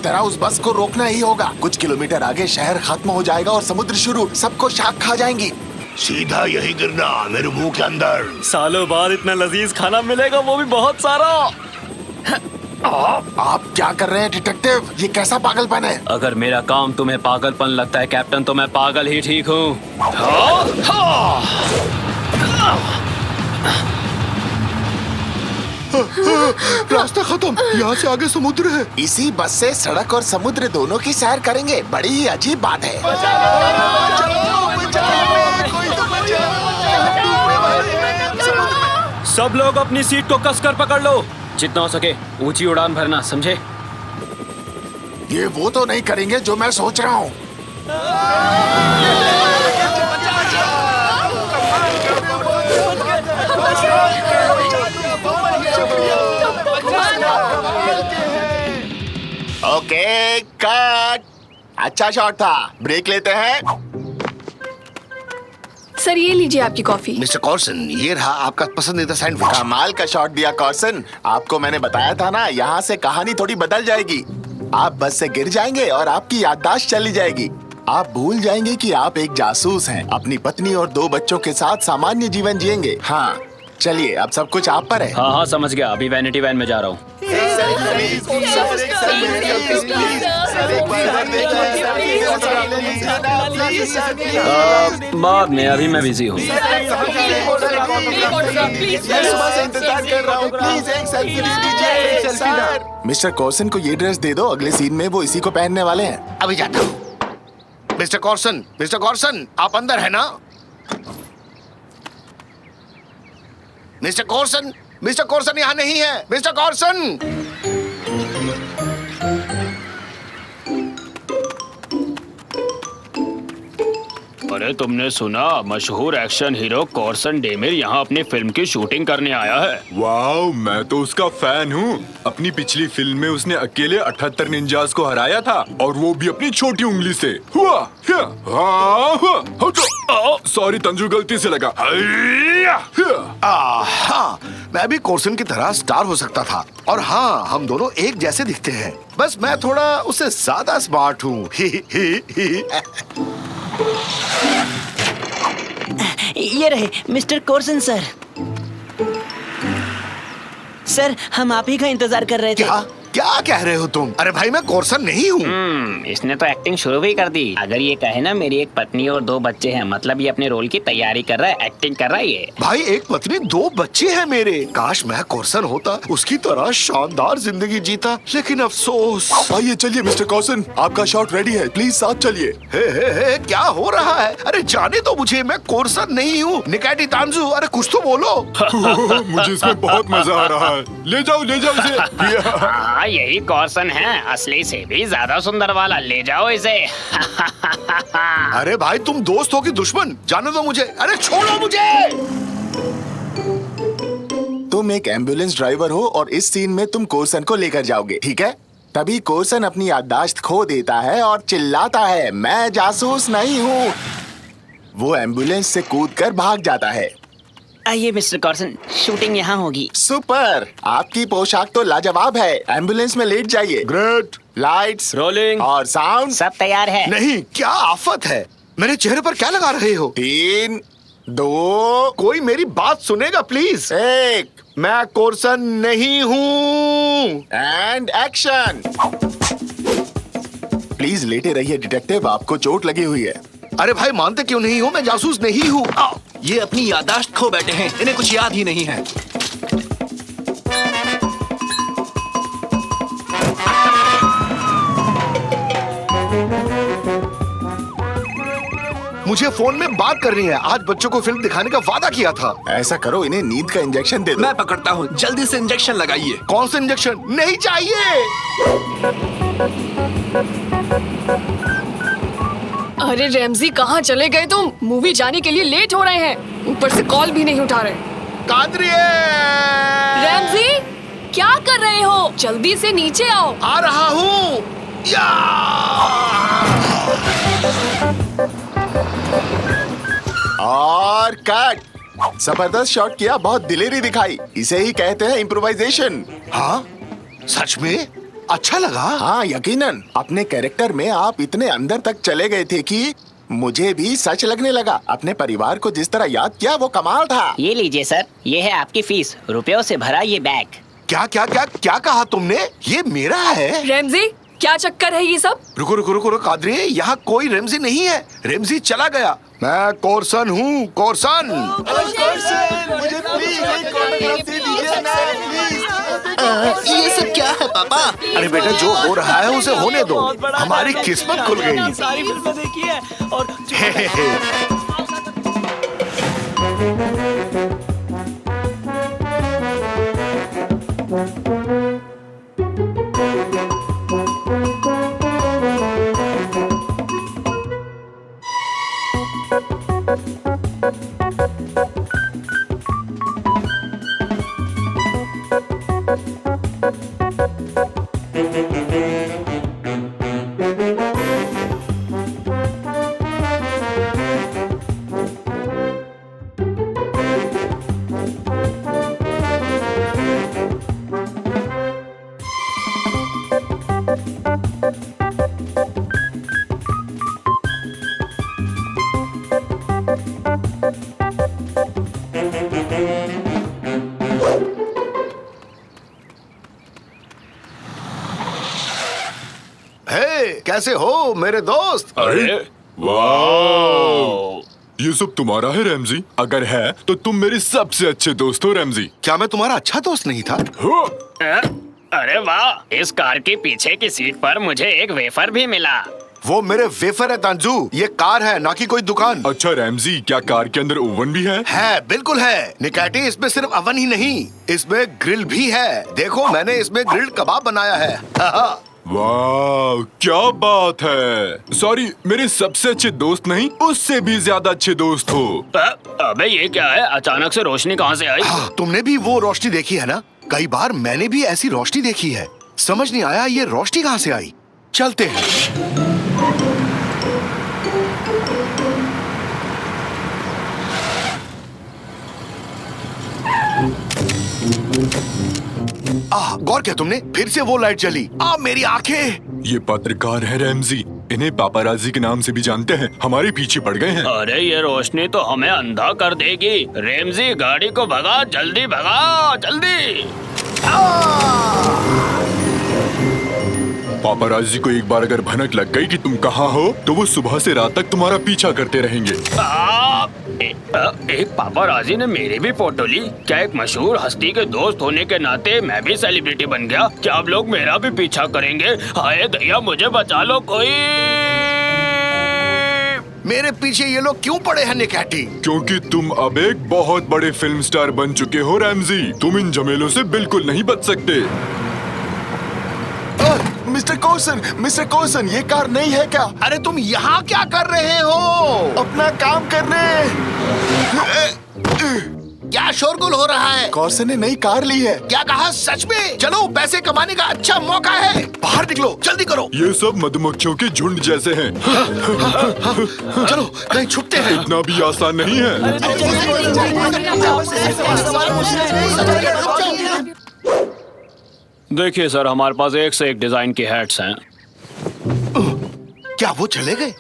तरह उस बस को रोकना ही होगा। कुछ किलोमीटर आगे शहर खत्म हो जाएगा और समुद्र शुरू। सबको शाख खा जाएंगी। सीधा यही गिरना मेरे मुंह के अंदर। सालों बाद इतना लजीज खाना मिलेगा, वो भी बहुत सारा। आप क्या कर रहे हैं डिटेक्टिव? ये कैसा पागलपन है? अगर मेरा काम तुम्हें पागलपन लगता है कैप्टन, तो मैं पागल ही ठीक हूँ। रास्ता खत्म, यहाँ से आगे समुद्र है। इसी बस से सड़क और समुद्र दोनों की सैर करेंगे। बड़ी ही अजीब बात है। सब लोग अपनी सीट को कसकर पकड़ लो। जितना हो सके ऊंची उड़ान भरना, समझे? ये वो तो नहीं करेंगे जो मैं सोच रहा हूँ। Okay cut. अच्छा शॉट था। ब्रेक लेते हैं। सर ये लीजिए आपकी कॉफी। मिस्टर कॉर्सन, ये रहा आपका पसंदीदा सैंडविच। कमाल का शॉट दिया कॉर्सन। आपको मैंने बताया था ना, यहाँ से कहानी थोड़ी बदल जाएगी। आप बस से गिर जाएंगे और आपकी याददाश्त चली जाएगी। आप भूल जाएंगे कि आप एक जासूस हैं। अपनी पत्नी और 2 बच्चों के साथ सामान्य जीवन जिएंगे। हाँ चलिए, अब सब कुछ आप पर है। हाँ हाँ समझ गया, अभी वैनिटी वैन में जा रहा हूँ। बाद में, अभी मैं बिजी हूँ। मिस्टर कॉर्सन को ये ड्रेस दे दो, अगले सीन में वो इसी को पहनने वाले हैं। अभी जाता हूँ। मिस्टर कॉर्सन, आप अंदर है ना? मिस्टर कॉर्सन यहाँ नहीं है। मिस्टर कॉर्सन! अरे तुमने सुना, मशहूर एक्शन हीरो कॉर्सन डेमिर यहाँ अपनी फिल्म की शूटिंग करने आया है। वाओ, मैं तो उसका फैन हूँ। अपनी पिछली फिल्म में उसने अकेले 78 निंजास को हराया था, और वो भी अपनी छोटी उंगली से। सॉरी तंजू, गलती से लगा। हाँ, मैं भी कॉर्सन की तरह स्टार हो सकता था। और हाँ, हम दोनों एक जैसे दिखते हैं। बस मैं थोड़ा उससे ज्यादा स्मार्ट हूँ। ये रहे मिस्टर कॉर्सन सर। सर, हम आप ही का इंतजार कर रहे थे। क्या कह रहे हो तुम? अरे भाई, मैं कॉर्सन नहीं हूँ। इसने तो एक्टिंग शुरू भी कर दी। अगर ये कहे ना मेरी एक पत्नी और 2 बच्चे हैं, मतलब ये अपने रोल की तैयारी कर रहा है, एक्टिंग कर रहा है ये। भाई, एक पत्नी 2 बच्चे हैं मेरे। काश मैं कॉर्सन होता, उसकी तरह शानदार जिंदगी जीता। लेकिन अफसोस। आइए चलिए मिस्टर कॉर्सन, आपका शॉट रेडी है। प्लीज साथ चलिए। हे, क्या हो रहा है? अरे जाने तो मुझे, मैं कॉर्सन नहीं हूँ। निकाटी तांजू, अरे कुछ तो बोलो। मुझे इसमें बहुत मजा आ रहा है। ले जाओ इसे। यही कॉर्सन है, असली से भी ज्यादा सुंदर वाला। ले जाओ इसे। अरे भाई, तुम दोस्त हो कि दुश्मन? जाने दो मुझे। अरे छोड़ो मुझे। तुम एक एम्बुलेंस ड्राइवर हो और इस सीन में तुम कॉर्सन को लेकर जाओगे, ठीक है? तभी कॉर्सन अपनी याददाश्त खो देता है और चिल्लाता है, मैं जासूस नहीं हूँ। वो एम्बुलेंस से कूदकर भाग जाता है। आइए मिस्टर कॉर्सन, शूटिंग यहाँ होगी। सुपर, आपकी पोशाक तो लाजवाब है। एम्बुलेंस में लेट जाइए। ग्रेट। लाइट्स, रोलिंग और साउंड सब तैयार है। नहीं, क्या आफत है? मेरे चेहरे पर क्या लगा रहे हो? 3, 2, कोई मेरी बात सुनेगा प्लीज? 1 मैं कॉर्सन नहीं हूँ। And action. प्लीज लेटे रहिए डिटेक्टिव, आपको चोट लगी हुई है। अरे भाई, मानते क्यों नहीं हो? मैं जासूस नहीं हूँ। ये अपनी याददाश्त खो बैठे हैं, इन्हें कुछ याद ही नहीं है। मुझे फोन में बात करनी है। आज बच्चों को फिल्म दिखाने का वादा किया था। ऐसा करो, इन्हें नींद का इंजेक्शन दे दो। मैं पकड़ता हूँ, जल्दी से इंजेक्शन लगाइए। कौन सा इंजेक्शन? नहीं चाहिए। अरे रैमजी, कहाँ चले गए तुम? मूवी जाने के लिए लेट हो रहे हैं, ऊपर से कॉल भी नहीं उठा रहे। कादरिए! रैमजी, क्या कर रहे हो? जल्दी से नीचे आओ। आ रहा हूँ। और कट। जबरदस्त शॉट किया, बहुत दिलेरी दिखाई। इसे ही कहते हैं इम्प्रोवाइजेशन। हाँ, सच में? अच्छा लगा? हाँ यकीनन, अपने कैरेक्टर में आप इतने अंदर तक चले गए थे कि मुझे भी सच लगने लगा। अपने परिवार को जिस तरह याद किया वो कमाल था। ये लीजिए सर, ये है आपकी फीस, रुपयों से भरा ये बैग। क्या क्या क्या क्या कहा तुमने? ये मेरा है? रेमजी, क्या चक्कर है ये सब? रुको रुको रुको रुको कादरी, यहाँ कोई रेमजी नहीं है। रेमजी चला गया। मैं कोर्सन हूँ, कोर्सन। मुझे प्लीज एक autograph दे दीजिए ना, प्लीज। ये सब क्या है पापा? अरे बेटा, जो हो रहा है उसे होने दो। हमारी किस्मत खुल गई। सारी फिल्में देखी है और कैसे हो मेरे दोस्त? अरे वाह, ये सब तुम्हारा है रैमजी? अगर है तो तुम मेरे सबसे अच्छे दोस्त हो रैमजी। क्या मैं तुम्हारा अच्छा दोस्त नहीं था? हो? अरे वाह, इस कार के पीछे की सीट पर मुझे एक वेफर भी मिला। वो मेरे वेफर है तांजू, ये कार है ना कि कोई दुकान। अच्छा रैमजी, क्या कार के अंदर ओवन भी है? है, बिल्कुल है निकैटी। इसमें सिर्फ अवन ही नहीं, इसमें ग्रिल भी है। देखो, मैंने इसमें ग्रिल्ड कबाब बनाया है। वाह, क्या बात है। सॉरी, मेरे सबसे अच्छे दोस्त नहीं, उससे भी ज्यादा अच्छे दोस्त हो। अबे ये क्या है? अचानक से रोशनी कहाँ से आई? हाँ, तुमने भी वो रोशनी देखी है ना? कई बार मैंने भी ऐसी रोशनी देखी है। समझ नहीं आया ये रोशनी कहाँ से आई। चलते हैं। गौर किया तुमने? फिर से वो लाइट जली। मेरी आंखें। ये पत्रकार है रैमजी, इन्हें पापाराजी के नाम से भी जानते हैं। हमारे पीछे पड़ गए हैं। अरे ये रोशनी तो हमें अंधा कर देगी। रेमजी, गाड़ी को भगा, जल्दी भगा, जल्दी। पापाराजी को एक बार अगर भनक लग गई कि तुम कहाँ हो, तो वो सुबह से रात तक तुम्हारा पीछा करते रहेंगे। एक पापाराजी ने मेरी भी फोटो ली। क्या एक मशहूर हस्ती के दोस्त होने के नाते मैं भी सेलिब्रिटी बन गया? क्या आप लोग मेरा भी पीछा करेंगे? हाय दया, मुझे बचा लो कोई। मेरे पीछे ये लोग क्यों पड़े हैं निकैटी? क्योंकि तुम अब एक बहुत बड़े फिल्म स्टार बन चुके हो रैमजी। तुम इन झमेलों से बिल्कुल नहीं बच सकते। मिस्टर कोर्सन, ये कार नहीं है क्या? अरे तुम यहाँ क्या कर रहे हो? अपना काम करने। क्या शोरगुल हो रहा है? कोर्सन ने नई कार ली है। क्या कहा? सच में? चलो, पैसे कमाने का अच्छा मौका है। बाहर निकलो, जल्दी करो। ये सब मधुमक्खियों के झुंड जैसे हैं। चलो, कहीं छुपते हैं। इतना भी आसान नहीं है। देखिए सर, हमारे पास एक से एक डिजाइन की हैट्स हैं। क्या वो चले गए?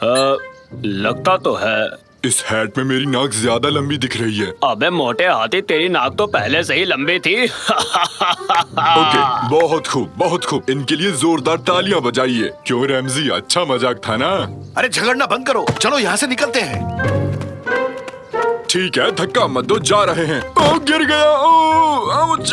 लगता तो है। इस हैट में मेरी नाक ज्यादा लंबी दिख रही है। अबे मोटे हाथी, तेरी नाक तो पहले से ही लंबी थी। ओके, बहुत खूब, बहुत खूब। इनके लिए जोरदार तालियां बजाइए। क्यों रैमजी, अच्छा मजाक था ना? अरे झगड़ना बंद करो, चलो यहाँ से निकलते हैं। ठीक है, धक्का मत दो, जा रहे हैं। ओ, गिर गया। ओ, आउच।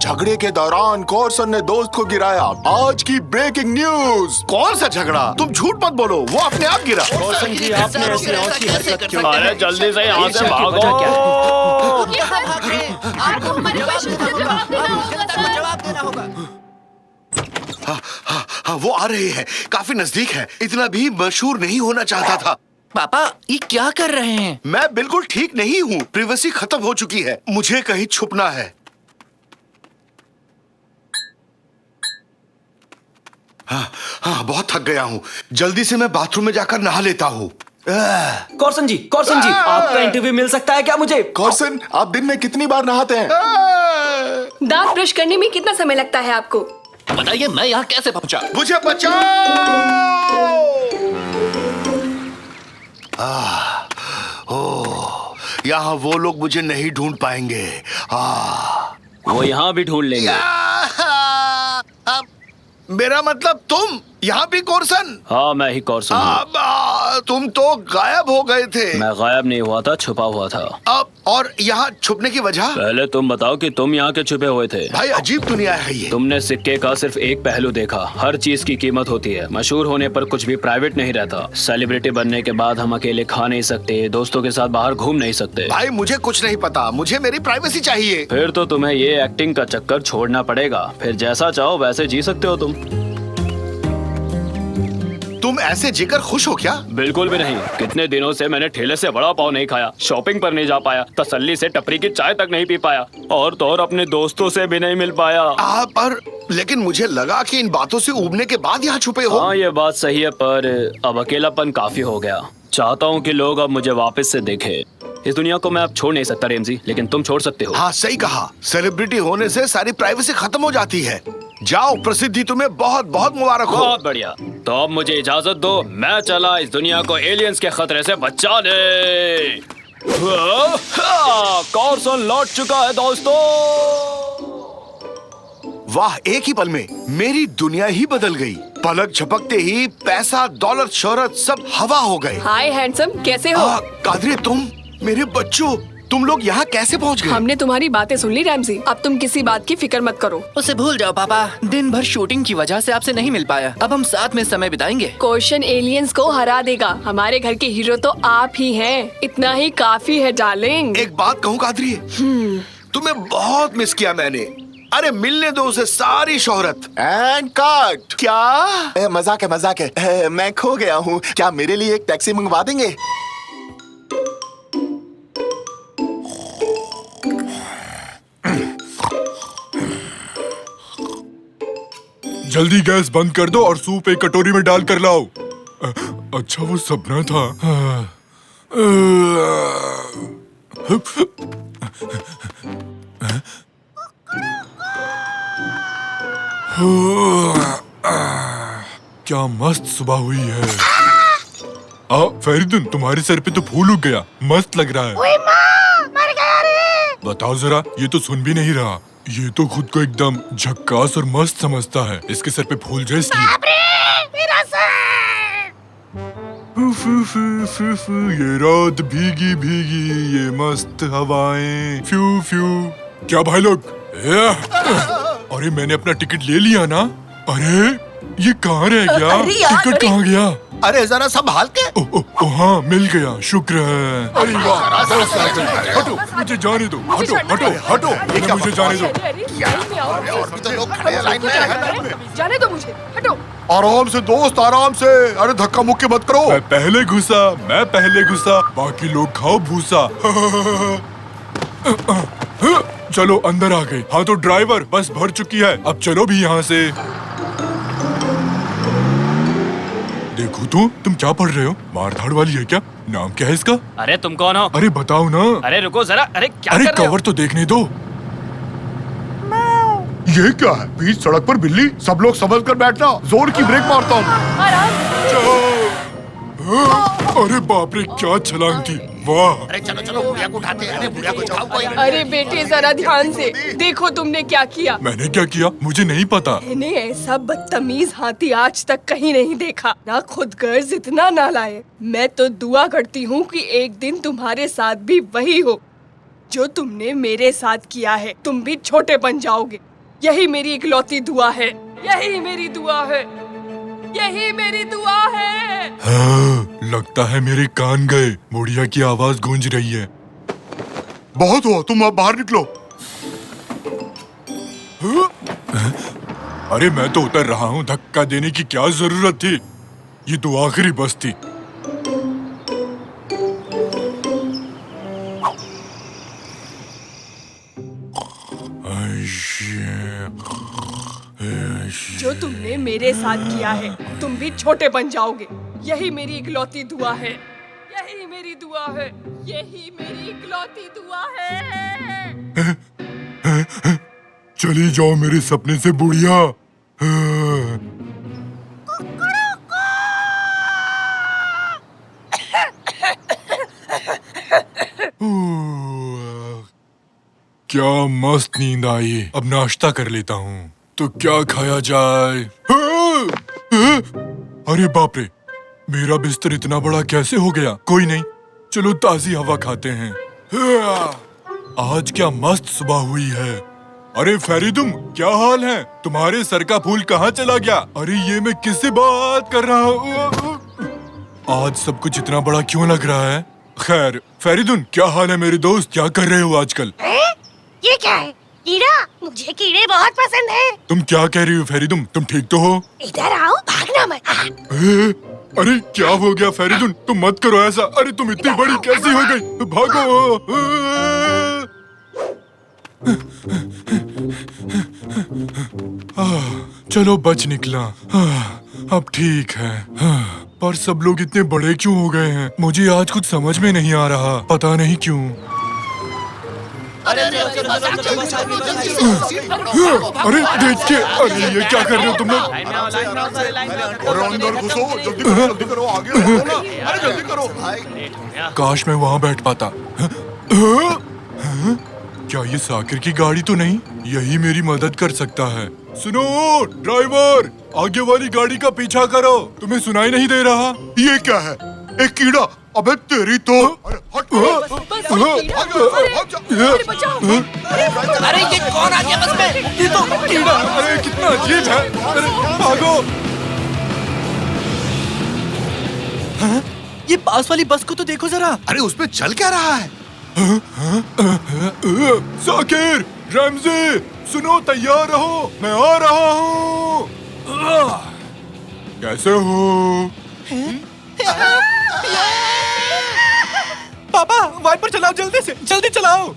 झगड़े के दौरान कोर्सन ने दोस्त को गिराया। आज की ब्रेकिंग न्यूज। कौन सा झगड़ा? तुम झूठ मत बोलो, वो अपने आप गिरा। कोर्सन जी, आपने ऐसी अनोखी हरकत क्यों? अरे जल्दी से यहाँ से भागो। आपको हमारे क्वेश्चन का जवाब देना होगा। हाँ, वो आ रहे हैं। काफी नजदीक है। इतना भी मशहूर नहीं होना चाहता था। पापा, ये क्या कर रहे हैं? मैं बिल्कुल ठीक नहीं हूँ। प्रिवेसी खत्म हो चुकी है। मुझे कहीं छुपना है। हाँ, बहुत थक गया हूँ। जल्दी से मैं बाथरूम में जाकर नहा लेता हूँ। कोर्सन जी, आपका इंटरव्यू मिल सकता है क्या मुझे? कोर्सन, आप दिन में कितनी बार नहाते हैं? दांत ब्रश करने में कितना समय लगता है आपको? बताइए मैं यहाँ कैसे पहुँचा? मुझे बचाओ! ओह, यहाँ वो लोग मुझे नहीं ढूंढ पाएंगे। वो यहाँ भी ढूंढ लेंगे। मेरा मतलब तुम यहाँ भी कोर्सन? हाँ, मैं ही कॉर्सन हूँ। तुम तो गायब हो गए थे। मैं गायब नहीं हुआ था, छुपा हुआ था। अब और यहाँ छुपने की वजह? पहले तुम बताओ कि तुम यहाँ के छुपे हुए थे। भाई अजीब दुनिया है ये। तुमने सिक्के का सिर्फ एक पहलू देखा। हर चीज की कीमत होती है। मशहूर होने पर कुछ भी प्राइवेट नहीं रहता। सेलिब्रिटी बनने के बाद हम अकेले खा नहीं सकते, दोस्तों के साथ बाहर घूम नहीं सकते। भाई मुझे कुछ नहीं पता, मुझे मेरी प्राइवेसी चाहिए। फिर तो तुम्हें ये एक्टिंग का चक्कर छोड़ना पड़ेगा। फिर जैसा चाहो वैसे जी सकते हो तुम ऐसे जीकर खुश हो क्या? बिल्कुल भी नहीं। कितने दिनों से मैंने ठेले से वड़ा पाव नहीं खाया, शॉपिंग पर नहीं जा पाया, तसल्ली से टपरी की चाय तक नहीं पी पाया, और तो और अपने दोस्तों से भी नहीं मिल पाया। पर लेकिन मुझे लगा कि इन बातों से उबने के बाद यहाँ छुपे हो। हाँ, ये बात सही है, पर अब अकेलापन काफी हो गया। चाहता हूँ कि लोग अब मुझे वापस से देखें। इस दुनिया को मैं अब छोड़ नहीं सकता रेमजी, लेकिन तुम छोड़ सकते हो। हाँ सही कहा, सेलिब्रिटी होने से सारी प्राइवेसी खत्म हो जाती है। जाओ, प्रसिद्धि तुम्हें बहुत बहुत मुबारक हो। बहुत बढ़िया। तो अब मुझे इजाजत दो, मैं चला इस दुनिया को एलियंस के खतरे से बचाने। कॉर्सन लौट चुका है दोस्तों। वाह, एक ही पल में मेरी दुनिया ही बदल गई। पलक झपकते ही पैसा, दौलत, शोहरत सब हवा हो गए। हाय हैंडसम, कैसे हो? कादरी, तुम, मेरे बच्चों, तुम लोग यहाँ कैसे पहुँच गए? हमने तुम्हारी बातें सुन ली रैमजी, अब तुम किसी बात की फिक्र मत करो। उसे भूल जाओ पापा, दिन भर शूटिंग की वजह से आपसे नहीं मिल पाया। अब हम साथ में समय बिताएंगे। क्वेश्चन एलियंस को हरा देगा। हमारे घर के हीरो तो आप ही हैं। इतना ही काफी है डार्लिंग। एक बात कहूँ कादरी, तुम्हें बहुत मिस किया मैंने। अरे मिलने दो उसे सारी शोहरत। And cut. क्या? मजाक है, मजाक है। मैं खो गया हूँ। क्या मेरे लिए एक टैक्सी मंगवा देंगे? जल्दी गैस बंद कर दो और सूप एक कटोरी में डाल कर लाओ। अच्छा, वो सपना था। क्या मस्त सुबह हुई है। फरीदुन, तुम्हारे सर पे तो फूल उग गया, मस्त लग रहा है। ओए माँ, मर गया रे। बताओ जरा, ये तो सुन भी नहीं रहा। ये तो खुद को एकदम झक्कास और मस्त समझता है। इसके सर पे फूल जाए इसलिए। बाप रे, मेरा सर। ये रात भीगी भीगी, ये मस्त हवाएं, फ्यू फ्यू। क्या भाई लोग? अरे मैंने अपना टिकट ले लिया ना। अरे ये कहाँ रह गया? टिकट कहाँ गया? अरे जरा संभाल के। हाँ, मिल गया, शुक्र है। अरे वाह, हटो, मुझे जाने दो। हटो हटो हटो, मुझे जाने दो। जाने दो मुझे, हटो। आराम से दोस्त, आराम से। अरे धक्का मुक्की मत करो। मैं पहले घुसा, बाकी लोग खाओ भूसा। चलो अंदर आ गए। हाँ तो ड्राइवर, बस भर चुकी है, अब चलो भी यहाँ से। देखो तो, तुम क्या पढ़ रहे हो? मारधाड़ वाली है क्या? नाम क्या है इसका? अरे तुम कौन हो? अरे बताओ ना। अरे रुको जरा, अरे क्या अरे कर रहे हो? कवर तो देखने दो। ये क्या है? बीच सड़क पर बिल्ली। सब लोग समझ कर बैठना, जोर की ब्रेक मारता हूँ। अरे बाप रे, क्या छलांग थी, वाह। अरे चलो चलो, बुढ़िया को उठाते हैं। अरे बुढ़िया को उठाओ कोई। अरे बेटे, जरा ध्यान से देखो तुमने क्या किया। मैंने क्या किया? मुझे नहीं पता। मैंने ऐसा बदतमीज हाथी आज तक कहीं नहीं देखा। ना खुद गर्ज इतना ना लाए। मैं तो दुआ करती हूँ कि एक दिन तुम्हारे साथ भी वही हो जो तुमने मेरे साथ किया है। तुम भी छोटे बन जाओगे। यही मेरी इकलौती दुआ है। यही मेरी दुआ है। यही मेरी दुआ है। हाँ, लगता है मेरे कान गए। बुढ़िया की आवाज गूंज रही है। बहुत हुआ, तुम अब बाहर निकलो। अरे मैं तो उतर रहा हूँ, धक्का देने की क्या जरूरत थी? ये तो आखिरी बस थी। जो तुमने मेरे साथ किया है, तुम भी छोटे बन जाओगे। यही मेरी इकलौती दुआ है। यही मेरी दुआ है। यही मेरी इकलौती दुआ है। चली जाओ मेरे सपने से बुढ़िया। हाँ। क्या मस्त नींद आई। अब नाश्ता कर लेता हूँ। तो क्या खाया जाए? हाँ! हाँ! अरे बाप रे, मेरा बिस्तर इतना बड़ा कैसे हो गया? कोई नहीं, चलो ताजी हवा खाते हैं। हाँ! आज क्या मस्त सुबह हुई है। अरे फेरिदुम, क्या हाल है? तुम्हारे सर का फूल कहाँ चला गया? अरे ये मैं किससे बात कर रहा हूँ? आज सब कुछ इतना बड़ा क्यों लग रहा है? खैर, फेरिदुन, क्या हाल है मेरे दोस्त? क्या कर रहे हो आजकल? ये क्या है? कीड़ा? मुझे कीड़े बहुत पसंद है। तुम क्या कह रही हो फेरिदुम? तुम ठीक तो हो? इधर आओ, भागना मत। अरे क्या हो गया फेरिदुन? तुम मत करो ऐसा। अरे तुम इतनी बड़ी कैसी हो गई? भागो। चलो बच निकला। अब ठीक है। पर सब लोग इतने बड़े क्यों हो गए हैं? मुझे आज कुछ समझ में नहीं आ रहा, पता नहीं क्यों। अरे देख के, अरे ये क्या कर रहे हो तुम लोग? अरे अंदर घुसो, जल्दी करो, आगे बढ़ो ना। अरे जल्दी करो भाई। काश मैं वहाँ बैठ पाता। क्या ये साकिर की गाड़ी तो नहीं? यही मेरी मदद कर सकता है। सुनो ड्राइवर, आगे वाली गाड़ी का पीछा करो। तुम्हें सुनाई नहीं दे रहा? ये क्या है? एक कीड़ा? अबे तेरी तो। अरे हट। अरे ये कौन आ गया बस में? ये तो कीड़ा। अरे कितना अजीब है। अरे भागो। हाँ? ये पास वाली बस को तो देखो जरा। अरे उसमें चल क्या रहा है? साकिर, रमजी, सुनो, तैयार रहो, मैं आ रहा हूँ। कैसे हो? पापा, वाइपर चलाओ, जल्दी से, जल्दी चलाओ।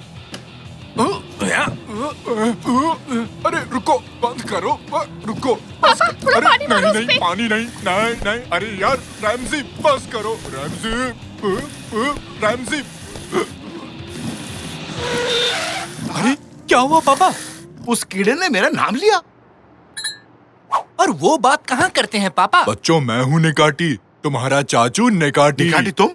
अरे रुको, बंद करो, रुको बस। थोड़ा अरे पानी मारो नहीं, उस पे। पानी नहीं, नहीं। अरे यार रैमजी, बस करो रैमजी। रैमजी। अरे क्या हुआ पापा? उस कीड़े ने मेरा नाम लिया। और वो बात कहाँ करते हैं पापा? बच्चों, मैं हूँ निकाटी, तुम्हारा चाचू निकाटी। निकाटी तुम?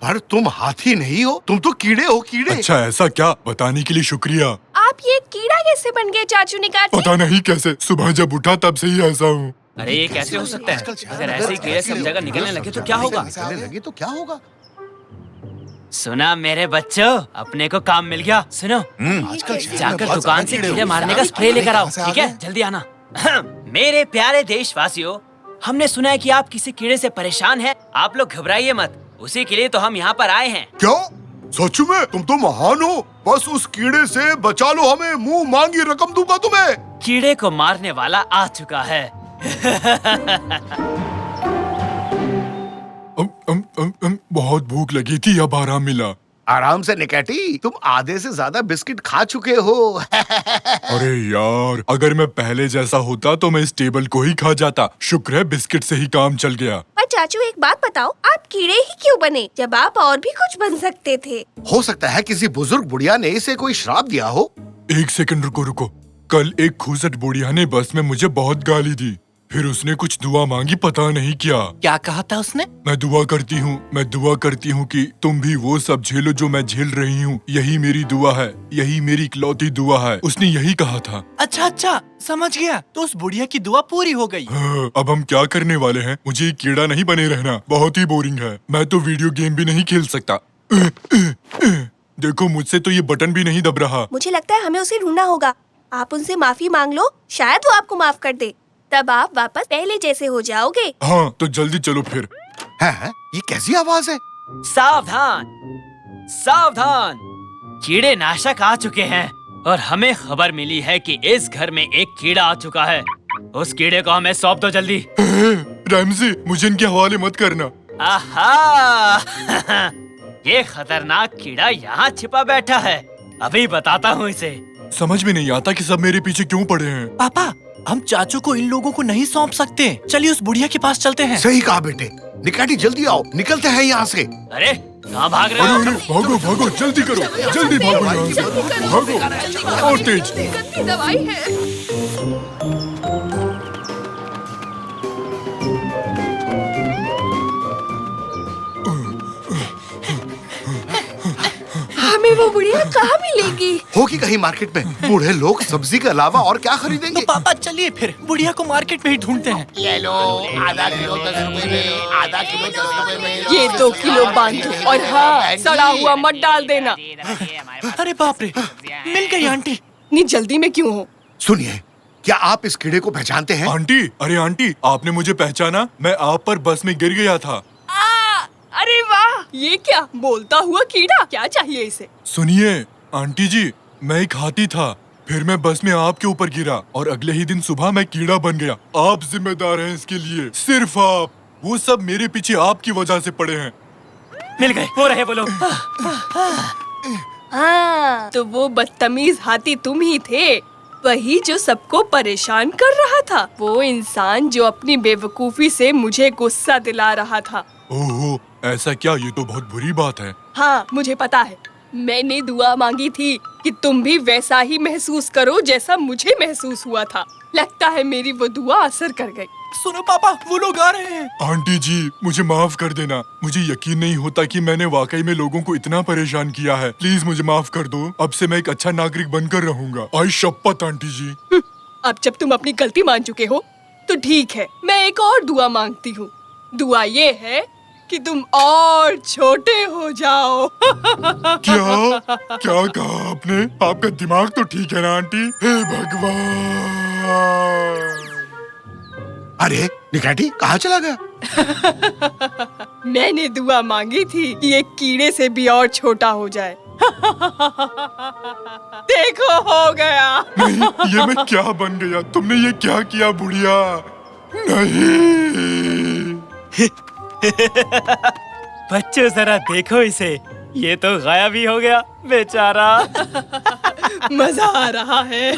पर तुम हाथी नहीं हो, तुम तो कीड़े हो, कीड़े। अच्छा ऐसा क्या? बताने के लिए शुक्रिया। आप ये कीड़ा कैसे बन गए चाचू निकाटी? पता नहीं कैसे, सुबह जब उठा तब से ही ऐसा हूँ। अरे ये कैसे हो सकता है? अगर ऐसे ही कीड़े सब जगह निकलने लगे तो क्या होगा? निकलने लगे तो क्या होगा? सुना मेरे बच्चों, अपने को काम मिल गया। सुनो, जाकर दुकान से कीड़े मारने का स्प्रे लेकर आओ, ठीक है? जल्दी आना। मेरे प्यारे देशवासियों, हमने सुना है कि आप किसी कीड़े से परेशान हैं। आप लोग घबराइए मत, उसी के लिए तो हम यहाँ पर आए हैं। क्या? सच में? तुम तो महान हो। बस उस कीड़े से बचा लो हमें, मुंह मांगी रकम दूंगा तुम्हें। कीड़े को मारने वाला आ चुका है। बहुत भूख लगी थी, अब आराम मिला। आराम से निकाटी, तुम आधे से ज्यादा बिस्किट खा चुके हो। अरे यार, अगर मैं पहले जैसा होता तो मैं इस टेबल को ही खा जाता। शुक्र है बिस्किट से ही काम चल गया। पर चाचू एक बात बताओ, आप कीड़े ही क्यों बने जब आप और भी कुछ बन सकते थे? हो सकता है किसी बुजुर्ग बुढ़िया ने इसे कोई श्राप दिया हो। एक सेकंड रुको। कल एक खूसट बुढ़िया ने बस में मुझे बहुत गाली दी। फिर उसने कुछ दुआ मांगी, पता नहीं क्या कहा था उसने? मैं दुआ करती हूँ कि तुम भी वो सब झेलो जो मैं झेल रही हूँ। यही मेरी दुआ है, यही मेरी इकलौती दुआ है। उसने यही कहा था। अच्छा, समझ गया। तो उस बुढ़िया की दुआ पूरी हो गई। हाँ, अब हम क्या करने वाले हैं? मुझे ये कीड़ा नहीं बने रहना, बहुत ही बोरिंग है। मैं तो वीडियो गेम भी नहीं खेल सकता। देखो, मुझसे तो ये बटन भी नहीं दब रहा। मुझे लगता है हमें उसे ढूंढना होगा। आप उनसे माफी मांग लो, शायद वो आपको माफ कर दे। तब आप वापस पहले जैसे हो जाओगे। हाँ, तो जल्दी चलो फिर। है? ये कैसी आवाज है? सावधान, सावधान, कीड़े नाशक आ चुके हैं और हमें खबर मिली है कि इस घर में एक कीड़ा आ चुका है। उस कीड़े को हमें सौंप दो जल्दी। रैमजी, मुझे इनके हवाले मत करना। आहा, ये खतरनाक कीड़ा यहाँ छिपा बैठा है। अभी बताता हूँ इसे। समझ में नहीं आता कि सब मेरे पीछे क्यों पड़े हैं। पापा, हम चाचू को इन लोगों को नहीं सौंप सकते। चलिए उस बुढ़िया के पास चलते हैं। सही कहा बेटे। निकाटी, जल्दी आओ, निकलते हैं यहाँ से। अरे कहाँ भाग रहे अरे हो? अरे भागो भागो जल्दी करो, जल्दी भागो यहाँ से, भागो और तेज। गंदी दवाई है। हमें वो बुढ़िया कहाँ मिलेगी? होगी कहीं मार्केट में। बूढ़े लोग सब्जी के अलावा और क्या खरीदेंगे? तो पापा चलिए फिर बुढ़िया को मार्केट में ही ढूंढते हैं। ले लो, आधा किलो 10 रुपए में, आधा किलो 10 रुपए में। ये 2 किलो बांधो और हाँ, सड़ा हुआ मत डाल देना। अरे बाप रे, मिल गई आंटी। इतनी जल्दी में क्यों हो? सुनिए, क्या आप इस कीड़े को पहचानते हैं? आंटी, अरे आंटी, आपने मुझे पहचाना? मैं आप पर बस में गिर गया था। अरे वाह, ये क्या बोलता हुआ कीड़ा? क्या चाहिए इसे? सुनिए आंटी जी, मैं एक हाथी था, फिर मैं बस में आपके ऊपर गिरा और अगले ही दिन सुबह मैं कीड़ा बन गया। आप जिम्मेदार हैं इसके लिए, सिर्फ आप। वो सब मेरे पीछे आपकी वजह से पड़े हैं। मिल गए, वो रहे वो लोग। हाँ, तो वो बदतमीज हाथी तुम ही थे, वही जो सबको परेशान कर रहा था। वो इंसान जो अपनी बेवकूफी से मुझे गुस्सा दिला रहा था। ओहो, ऐसा क्या? ये तो बहुत बुरी बात है। हाँ, मुझे पता है। मैंने दुआ मांगी थी कि तुम भी वैसा ही महसूस करो जैसा मुझे महसूस हुआ था। लगता है मेरी वो दुआ असर कर गई। सुनो पापा, वो लोग आ रहे हैं। आंटी जी, मुझे माफ कर देना। मुझे यकीन नहीं होता कि मैंने वाकई में लोगों को इतना परेशान किया है। प्लीज मुझे माफ कर दो। अब से मैं एक अच्छा नागरिक बनकर रहूंगा। आई शपथ आंटी जी। अब जब तुम अपनी गलती मान चुके हो तो ठीक है, मैं एक और दुआ मांगती हूँ। दुआ ये है कि तुम और छोटे हो जाओ। क्या क्या कहा आपने? आपका दिमाग तो ठीक है ना आंटी? हे भगवान! अरे निकाटी कहाँ चला गया? मैंने दुआ मांगी थी कि एक कीड़े से भी और छोटा हो जाए। देखो, हो गया। नहीं, ये मैं क्या बन गया? तुमने ये क्या किया बुढ़िया? नहीं। बच्चों जरा देखो इसे, ये तो गायब ही हो गया बेचारा। मजा आ रहा है।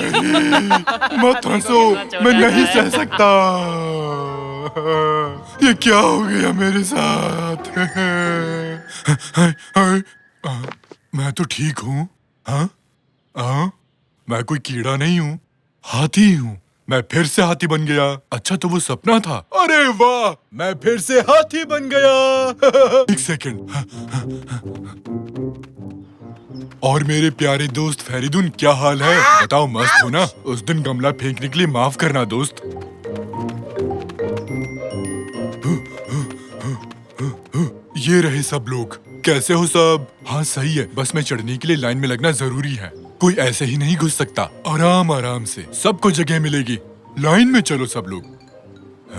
मत हंसो, मैं नहीं सह सकता। ये क्या हो गया मेरे साथ? मैं तो ठीक हूँ। हाँ हाँ, मैं कोई कीड़ा नहीं हूँ, हाथी हूँ। मैं फिर से हाथी बन गया। अच्छा, तो वो सपना था। अरे वाह, मैं फिर से हाथी बन गया। एक सेकंड। और मेरे प्यारे दोस्त फेरिदुन, क्या हाल है? बताओ, मस्त हो ना? उस दिन गमला फेंकने के लिए माफ करना दोस्त। ये रहे सब लोग। कैसे हो सब? हाँ सही है, बस में चढ़ने के लिए लाइन में लगना जरूरी है। कोई ऐसे ही नहीं घुस सकता। आराम आराम से, सबको जगह मिलेगी। लाइन में चलो सब लोग।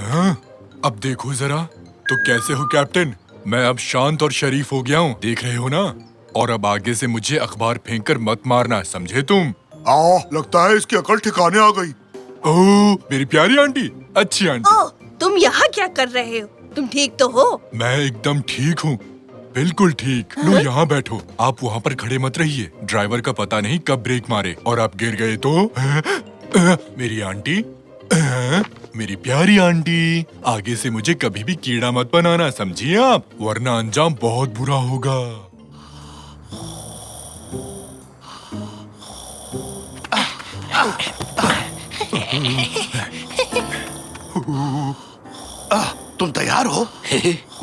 हाँ, अब देखो जरा। तो कैसे हो कैप्टन? मैं अब शांत और शरीफ हो गया हूँ, देख रहे हो ना? और अब आगे से मुझे अखबार फेंककर मत मारना, समझे तुम? लगता है इसकी अकल ठिकाने आ गई। ओह, मेरी प्यारी आंटी, अच्छी आंटी। ओह, तुम यहाँ क्या कर रहे हो? तुम ठीक तो हो? मैं एकदम ठीक हूँ, बिल्कुल ठीक। लो यहाँ बैठो। आप वहाँ पर खड़े मत रहिए, ड्राइवर का पता नहीं कब ब्रेक मारे और आप गिर गए तो। मेरी आंटी, मेरी प्यारी आंटी, आगे से मुझे कभी भी कीड़ा मत बनाना, समझिए आप? वरना अंजाम बहुत बुरा होगा। तुम तैयार हो?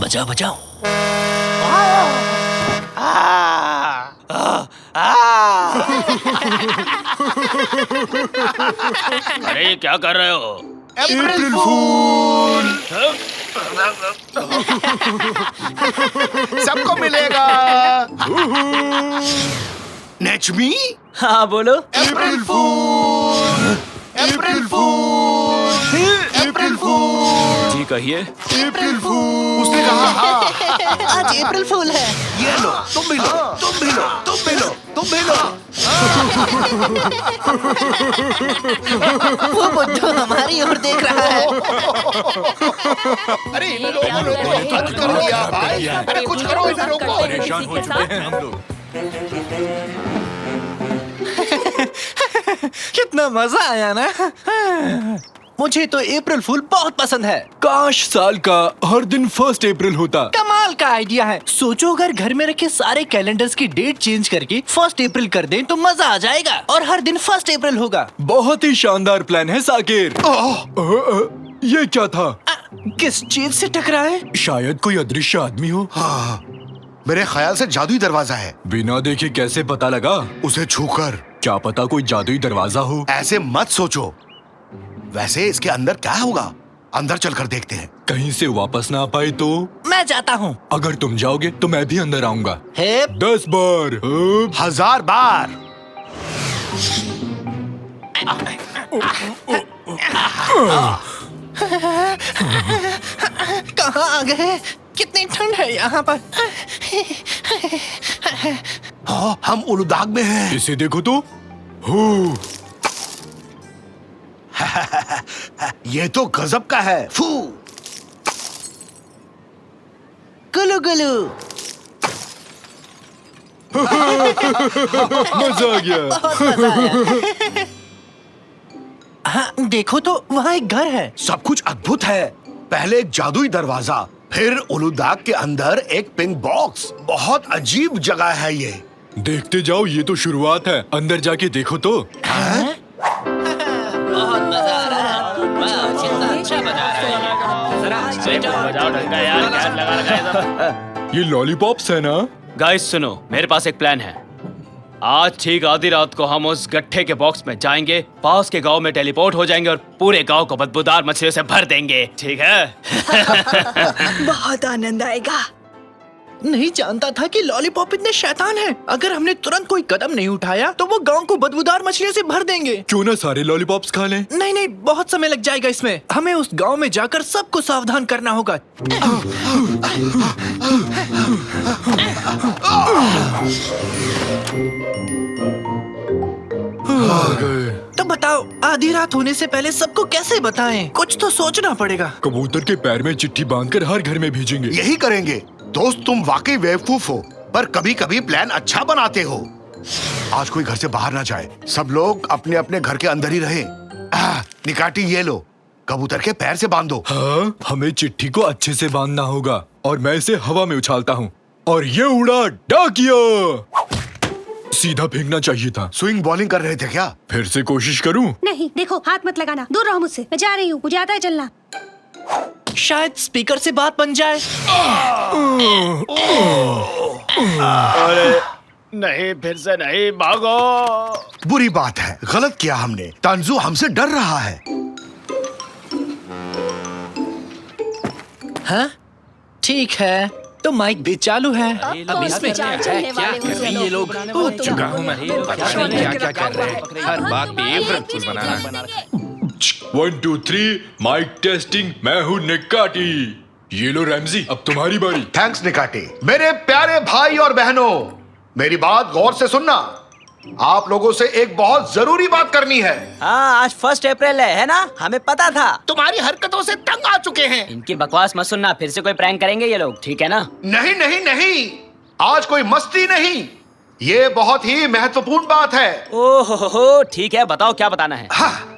बचाओ बचाओ। अरे क्या कर रहे हो? अप्रैल फूल! सबको मिलेगा। नेचमी? हाँ बोलो। अप्रैल फूल! अप्रैल फूल! अप्रैल फूल! जी कहिए। अप्रैल फूल! उसने कहा हाँ। आज अप्रैल फूल है। ये लो, तुम भी लो, तुम भी लो, तुम भी लो, तुम भी लो। वो बुड्ढू हमारी ओर देख रहा है। अरे इन लोगों ने तो हद कर दिया भाई। अरे कुछ करो, इसे रोको। परेशान हो चुके हैं हम लोग। कितना मजा आया ना? मुझे तो अप्रैल फूल बहुत पसंद है। काश साल का हर दिन 1 अप्रैल होता। कमाल का आइडिया है। सोचो अगर घर में रखे सारे कैलेंडर्स की डेट चेंज करके 1 अप्रैल कर दें तो मजा आ जाएगा और हर दिन 1 अप्रैल होगा। बहुत ही शानदार प्लान है साकिर। ये क्या था? किस चीज से टकराए? शायद कोई अदृश्य आदमी हो। हाँ, मेरे ख्याल से जादुई दरवाजा है। बिना देखे कैसे पता लगा? उसे छूकर। क्या पता कोई जादुई दरवाजा हो। ऐसे मत सोचो। वैसे इसके अंदर क्या होगा? अंदर चलकर देखते हैं। कहीं से वापस ना आ पाए तो? मैं जाता हूँ। अगर तुम जाओगे तो मैं भी अंदर आऊंगा। 10 बार। 1000 बार। कहाँ आ गए? कितनी ठंड है यहाँ पर। हाँ, हम उलुदाग में हैं। इसे देखो तो। हो, ये तो गजब का है। फू। गुलू गुलू। मजा आ गया। बहुत मजा आया। हाँ, देखो तो वहाँ एक घर है। सब कुछ अद्भुत है। पहले एक जादुई दरवाजा, फिर उलुदाग के अंदर एक पिंक बॉक्स। बहुत अजीब जगह है ये। देखते जाओ, ये तो शुरुआत है। अंदर जाके देखो तो। बहुत मजा आ रहा है। वाह, कितना अच्छा मजा आ रहा है। जरा बजाओ ढंग का यार, क्या लगा रखा है सब। ये लॉलीपॉप्स है ना? गाइस सुनो, मेरे पास एक प्लान है। आज ठीक आधी रात को हम उस गट्ठे के बॉक्स में जाएंगे, पास के गांव में टेलीपोर्ट हो जाएंगे और पूरे गांव को बदबूदार मछलियों से भर देंगे। ठीक है? बहुत आनंद आएगा। नहीं जानता था कि लॉलीपॉप इतने शैतान हैं। अगर हमने तुरंत कोई कदम नहीं उठाया तो वो गांव को बदबूदार मछलियों से भर देंगे। क्यों ना सारे लॉलीपॉप्स खा लें? नहीं नहीं, बहुत समय लग जाएगा इसमें। हमें उस गांव में जाकर सबको सावधान करना होगा। तो बताओ, आधी रात होने से पहले सबको कैसे बताएं? कुछ तो सोचना पड़ेगा। कबूतर के पैर में चिट्ठी बांधकर हर घर में भेजेंगे। यही करेंगे। दोस्त, तुम वाकई बेवकूफ हो, पर कभी कभी प्लान अच्छा बनाते हो। आज कोई घर से बाहर ना जाए। सब लोग अपने अपने घर के अंदर ही रहे। निकाटी, ये लो, कबूतर के पैर से बांधो। हाँ, हमें चिट्ठी को अच्छे से बांधना होगा और मैं इसे हवा में उछालता हूँ और ये उड़ा डाकिया। सीधा फेंकना चाहिए था। स्विंग बॉलिंग कर रहे थे क्या? फिर से कोशिश करूं? नहीं, देखो, हाथ मत लगाना, दूर रहो मुझसे। मैं जा रही हूँ, मुझे आता है चलना। शायद स्पीकर से बात बन जाए। अरे नहीं, फिर से नहीं, भागो। बुरी बात है, गलत किया हमने। तांजू हमसे डर रहा है। हाँ, ठीक है, तो माइक भी चालू है। अब इसमें क्या चलने वाले हो ये लोग? चुका हूँ मैं। क्या कर रहे हैं? हर बात पे एप्रिल बनाना। 1 2 3 माइक टेस्टिंग। मैं हूँ निकाटी। ये लो रैमजी, अब तुम्हारी बारी। थैंक्स निकाटी। मेरे प्यारे भाई और बहनों, मेरी बात गौर से सुनना। आप लोगों से एक बहुत जरूरी बात करनी है। हाँ, आज 1 अप्रैल है ना? हमें पता था। तुम्हारी हरकतों से तंग आ चुके हैं। इनकी बकवास मत सुनना, फिर से कोई प्रैंक करेंगे ये लोग, ठीक है ना? नहीं नहीं नहीं, आज कोई मस्ती नहीं, ये बहुत ही महत्वपूर्ण बात है। ओहो, ठीक है, बताओ क्या बताना है। हाँ,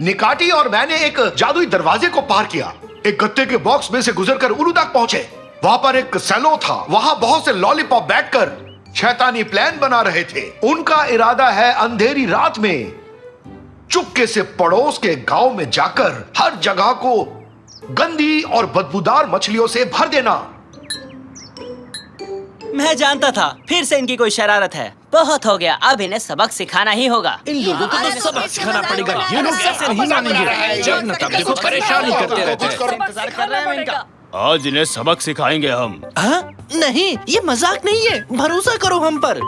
निकाटी और मैंने एक जादुई दरवाजे को पार किया। एक गत्ते के बॉक्स में से गुजरकर उलुदाग पहुंचे। वहां पर एक सैलो था। वहां बहुत से लॉलीपॉप बैठकर शैतानी प्लान बना रहे थे। उनका इरादा है अंधेरी रात में चुपके से पड़ोस के गांव में जाकर हर जगह को गंदी और बदबूदार मछलियों से भर देना। मैं जानता था, फिर से इनकी कोई शरारत है। बहुत हो गया, अब इन्हें सबक सिखाना ही होगा। इन लोगों को तो सबक सिखाना पड़ेगा। ये लोग कैसे नहीं मानेंगे? जब न तब देखो परेशान ही करते रहते हैं। इंतजार कर रहे हैं इनका। आज इन्हें सबक सिखाएंगे हम। हाँ? नहीं, ये मजाक नहीं है। भरोसा करो हम पर।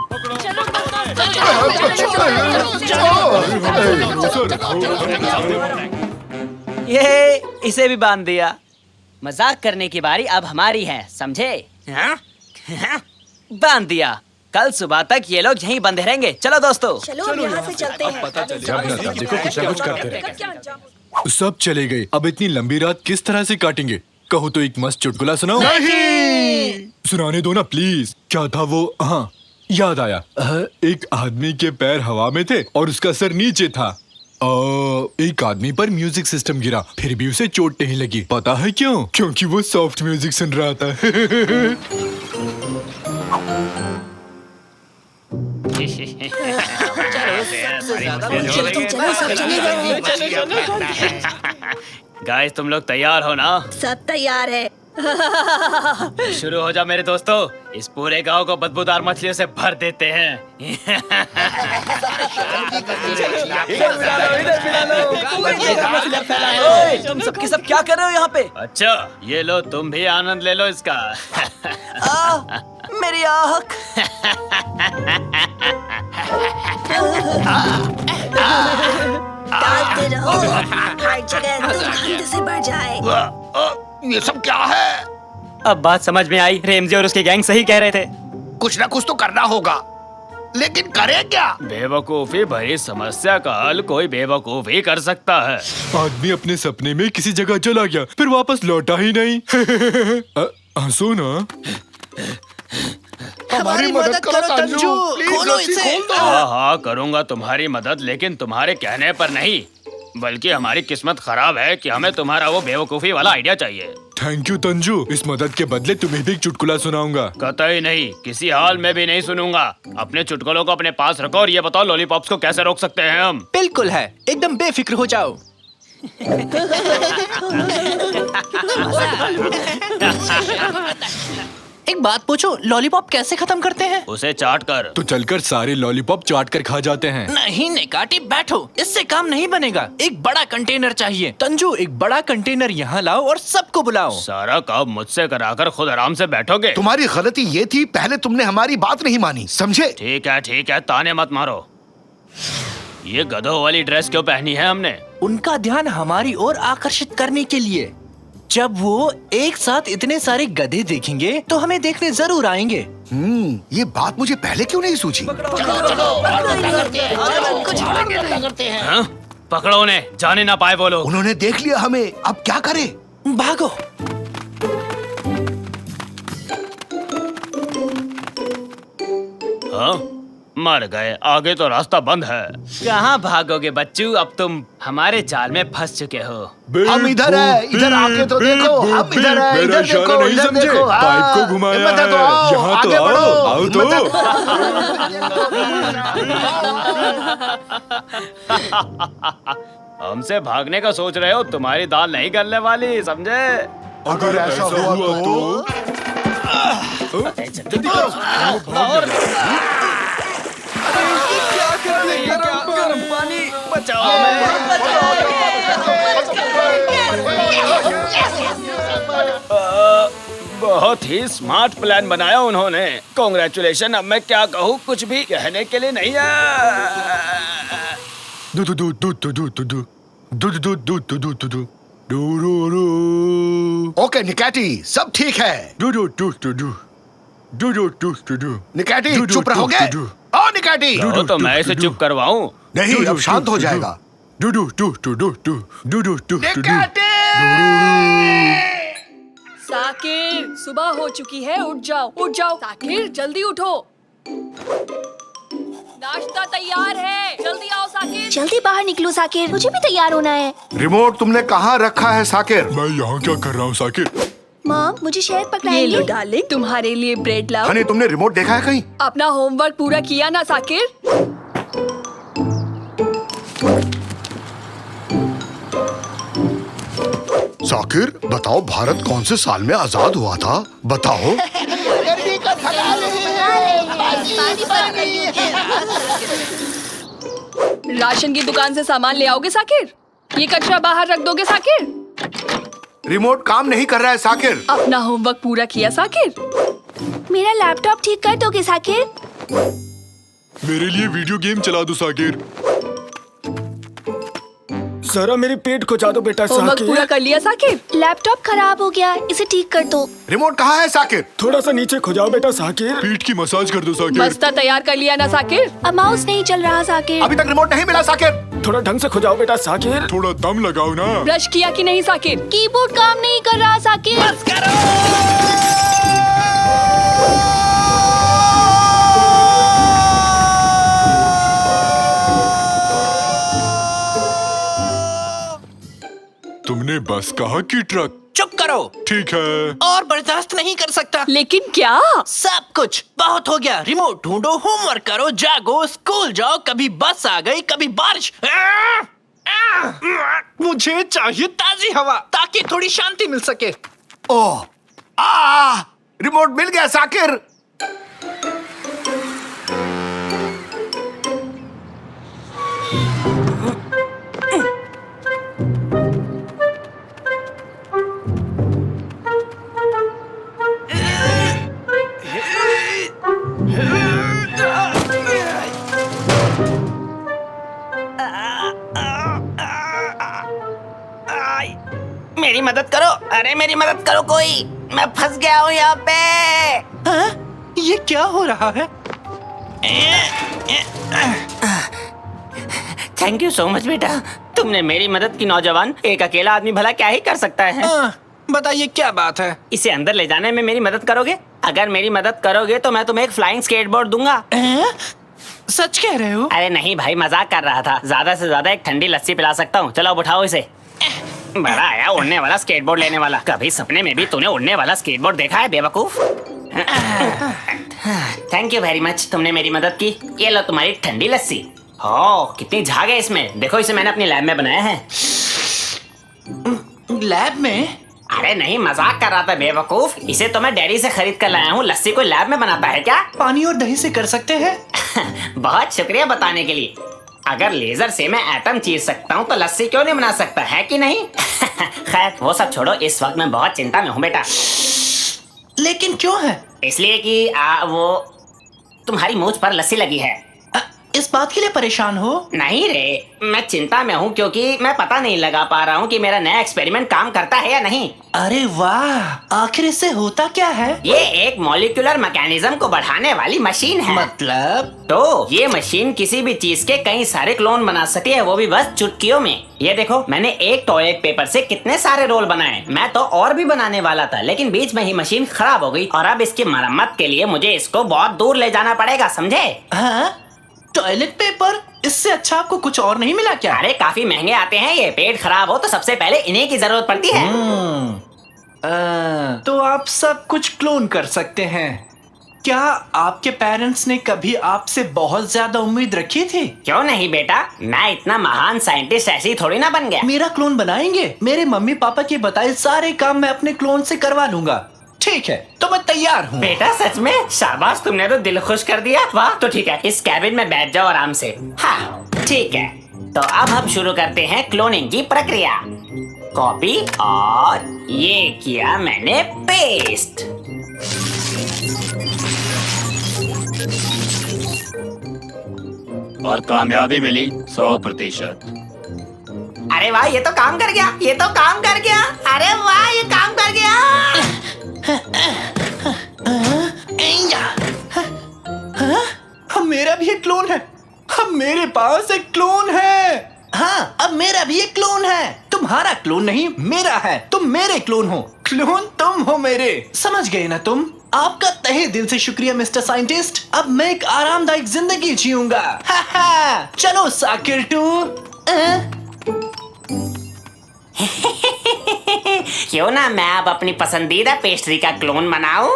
ये इसे भी बांध दिया। मजाक करने की बारी अब हमारी है, समझे? हाँ? बांध दिया। कल सुबह तक ये लोग यहीं बंधे रहेंगे। चलो दोस्तों, चलो अब यहाँ से चलते हैं। जब न तब देखो कुछ न कुछ करते रहे। सब चले गए। अब इतनी लंबी रात किस तरह से काटेंगे? कहो तो एक मस्त चुटकुला सुनाओ। नहीं, सुनाने दो ना प्लीज। क्या था वो? हाँ, याद आया। एक आदमी के पैर हवा में थे और उसका सर नीचे था। एक आदमी पर म्यूजिक सिस्टम गिरा, फिर भी उसे चोट नहीं लगी। पता है क्यों? क्योंकि वो सॉफ्ट म्यूजिक सुन रहा था। गाइस तुम लोग तैयार हो ना? सब तैयार है। शुरू हो जा मेरे दोस्तों, इस पूरे गांव को बदबूदार मछलियों से भर देते हैं। तुम सबके सब क्या कर रहे हो यहाँ पे? अच्छा ये लो, तुम भी आनंद ले लो इसका। मेरी आँख। डालते रहो, हर जगह दुर्गंध से भर जाए। ये सब क्या है? अब बात समझ में आई, रेमजी और उसकी गैंग सही कह रहे थे। कुछ ना कुछ तो करना होगा, लेकिन करें क्या? बेवकूफी भरी समस्या का हल कोई बेवकूफ ही कर सकता है। आदमी अपने सपने में किसी जगह चला गया, फिर वापस लौटा ही नहीं। हंसो ना। हमारी मदद करो तंजू, खोलो इसे। हाँ हाँ करूँगा तुम्हारी मदद, लेकिन तुम्हारे कहने पर नहीं, बल्कि हमारी किस्मत खराब है कि हमें तुम्हारा वो बेवकूफी वाला आइडिया चाहिए। थैंक यू तंजू, इस मदद के बदले तुम्हें भी एक चुटकुला सुनाऊंगा। कतई नहीं, किसी हाल में भी नहीं सुनूंगा। अपने चुटकुलों को अपने पास रखो और ये बताओ लॉलीपॉप्स को कैसे रोक सकते हैं हम? बिल्कुल है, एकदम बेफिक्र हो जाओ। एक बात पूछो, लॉलीपॉप कैसे खत्म करते हैं? उसे चाट कर। तो चलकर सारे लॉलीपॉप चाट कर खा जाते हैं। नहीं निकाटी, बैठो, इससे काम नहीं बनेगा। एक बड़ा कंटेनर चाहिए। तंजू, एक बड़ा कंटेनर यहाँ लाओ और सबको बुलाओ। सारा काम मुझसे कराकर खुद आराम से बैठोगे? तुम्हारी गलती ये थी, पहले तुमने हमारी बात नहीं मानी, समझे? ठीक है, ताने मत मारो। ये गधों वाली ड्रेस क्यों पहनी है हमने? उनका ध्यान हमारी ओर आकर्षित करने के लिए। जब वो एक साथ इतने सारे गधे देखेंगे तो हमें देखने जरूर आएंगे। ये बात मुझे पहले क्यों नहीं सूझी? हाँ? पकड़ो उन्हें, जाने ना पाए वो लोग। उन्होंने देख लिया हमें, अब क्या करें? भागो। हाँ? मर गए, आगे तो रास्ता बंद है। कहाँ भागोगे बच्चू, अब तुम हमारे जाल में फंस चुके हो। हम इधर है, इधर आके तो देखो, हम इधर है, मेरा इधर इशारा देखो, नहीं इधर समझे? देखो। पाइप को घुमाया हिम्मत है तो है। आओ, यहाँ तो आगे आओ, बढ़ो, आओ तो। हिम्मत है। हमसे भागने का सोच रहे हो, तुम्हारी दाल नहीं गलने वाली, समझे? अगर ऐसा हुआ तो जल्दी करो। और गर्म पानी बचाओ। बहुत ही स्मार्ट प्लान बनाया उन्होंने। कांग्रेचुलेशन। अब मैं क्या कहूँ, कुछ भी कहने के लिए नहीं है। ओके निकैटी, सब ठीक है। निकैटी चुप रहोगे? ओ निकैटी, तो मैं इसे चुप करवाऊं? नहीं, अब शांत हो जाएगा। निकैटी! साकिर, सुबह हो चुकी है, उठ जाओ, उठ जाओ। साकिर, जल्दी उठो। नाश्ता तैयार है, जल्दी आओ साकिर। जल्दी बाहर निकलो साकिर, मुझे भी तैयार होना है। रिमोट तुमने कहाँ रखा है साकिर? मैं यहाँ क्या कर रहा हूँ साकिर? माँ, मुझे शहद ये लो पकड़ाएंगे? डार्लिंग, तुम्हारे लिए ब्रेड लाओ। हनी, तुमने रिमोट देखा है कहीं? अपना होमवर्क पूरा किया ना साकिर? साकिर, बताओ भारत कौन से साल में आजाद हुआ था? बताओ। राशन की दुकान से सामान ले आओगे साकिर? ये कचरा बाहर रख दोगे साकिर? रिमोट काम नहीं कर रहा है साकिर। अपना होमवर्क पूरा किया साकिर? मेरा लैपटॉप ठीक कर दोगे साकिर? मेरे लिए वीडियो गेम चला दो साकिर। जरा मेरे पेट को जा दो बेटा। होमवर्क पूरा कर लिया साकिर? लैपटॉप खराब हो गया, इसे ठीक कर दो। रिमोट कहाँ है साकिर? थोड़ा सा नीचे खो जाओ बेटा साकिर। पीठ की मसाज कर दो साकिर। बस्ता तैयार कर लिया ना साकिर? अब माउस नहीं चल रहा साकिर। अभी तक रिमोट नहीं मिला साकिर। थोड़ा ढंग से खो जाओ बेटा साकिर। थोड़ा दम लगाओ ना। ब्रश किया कि नहीं साकिर? कीबोर्ड काम नहीं कर रहा साकिर। बस कहा कि ट्रक। चुप करो। ठीक है। और बर्दाश्त नहीं कर सकता। लेकिन क्या? सब कुछ बहुत हो गया। रिमोट ढूंढो, होमवर्क करो, जागो, स्कूल जाओ। कभी बस आ गई, कभी बारिश। मुझे चाहिए ताजी हवा ताकि थोड़ी शांति मिल सके। ओह, रिमोट मिल गया साकिर। मेरी मदद करो, अरे मेरी मदद करो कोई, मैं फंस गया हूँ यहाँ पे। हाँ? ये क्या हो रहा है? थैंक यू सो मच बेटा, तुमने मेरी मदद की। नौजवान, एक अकेला आदमी भला क्या ही कर सकता है। बताइए क्या बात है? इसे अंदर ले जाने में मेरी मदद करोगे? अगर मेरी मदद करोगे तो मैं तुम्हें एक फ्लाइंग स्केटबोर्ड दूंगा। सच कह रहे हो? अरे नहीं भाई, मजाक कर रहा था। ज्यादा से ज्यादा एक ठंडी लस्सी पिला सकता हूँ। चलो अब उठाओ इसे। बड़ा आया उड़ने वाला स्केटबोर्ड लेने वाला। कभी सपने में भी तूने उड़ने वाला स्केटबोर्ड देखा है बेवकूफ? थैंक यू वेरी मच, तुमने मेरी मदद की। ये लो तुम्हारी ठंडी लस्सी। हो, कितनी झाग है इसमें। देखो, इसे मैंने अपनी लैब में बनाया है। लैब में? अरे नहीं, मजाक कर रहा था बेवकूफ। इसे तो मैं डेयरी से खरीद कर लाया हूँ। लस्सी कोई लैब में बनाता है क्या? पानी और दही से कर सकते हैं। बहुत शुक्रिया बताने के लिए। अगर लेजर से मैं एटम चीर सकता हूँ तो लस्सी क्यों नहीं बना सकता, है कि नहीं? खैर वो सब छोड़ो, इस वक्त मैं बहुत चिंता में हूँ बेटा। लेकिन क्यों है? इसलिए कि वो तुम्हारी मूंछ पर लस्सी लगी है। इस बात के लिए परेशान हो? नहीं रे, मैं चिंता में हूँ क्योंकि मैं पता नहीं लगा पा रहा हूँ कि मेरा नया एक्सपेरिमेंट काम करता है या नहीं। अरे वाह, आखिर इससे होता क्या है? ये एक मॉलिक्यूलर मैकेनिज्म को बढ़ाने वाली मशीन है। मतलब? तो ये मशीन किसी भी चीज के कई सारे क्लोन बना सकती है, वो भी बस चुटकियों में। ये देखो, मैंने एक टॉयलेट पेपर से कितने सारे रोल बनाए। मैं तो और भी बनाने वाला था, लेकिन बीच में ही मशीन खराब हो गई और अब इसकी मरम्मत के लिए मुझे इसको बहुत दूर ले जाना पड़ेगा, समझे? हाँ? Toilet paper? इससे अच्छा आपको कुछ और नहीं मिला क्या? अरे काफी महंगे आते हैं ये। पेट खराब हो तो सबसे पहले इन्हीं की जरूरत पड़ती है। तो आप सब कुछ क्लोन कर सकते हैं। क्या आपके पेरेंट्स ने कभी आपसे बहुत ज्यादा उम्मीद रखी थी? क्यों नहीं बेटा, मैं इतना महान साइंटिस्ट ऐसे ही थोड़ी ना बन गया। मेरा क्लोन बनाएंगे? मेरे मम्मी पापा के बताए सारे काम मैं अपने क्लोन से करवा लूंगा। ठीक है, तो मैं तैयार हूँ। बेटा सच में? शाबाश, तुमने तो दिल खुश कर दिया। वाह, तो ठीक है, इस कैबिन में बैठ जाओ आराम से। हाँ ठीक है, तो अब हम शुरू करते हैं क्लोनिंग की प्रक्रिया। कॉपी और ये किया मैंने पेस्ट। और कामयाबी मिली 100%। अरे वाह, ये तो काम कर गया, ये तो काम कर गया। अरे वाह, ये काम कर गया। मेरा भी एक क्लोन है। अब मेरे पास एक क्लोन है। हाँ, अब मेरा भी एक क्लोन है। तुम्हारा क्लोन नहीं, मेरा है। तुम मेरे क्लोन हो, क्लोन तुम हो मेरे। समझ गए ना तुम? आपका तहे दिल से शुक्रिया मिस्टर साइंटिस्ट। अब मैं एक आरामदायक जिंदगी जीऊंगा। चलो साकिर टू। क्यों ना मैं अब अपनी पसंदीदा पेस्ट्री का क्लोन बनाऊं?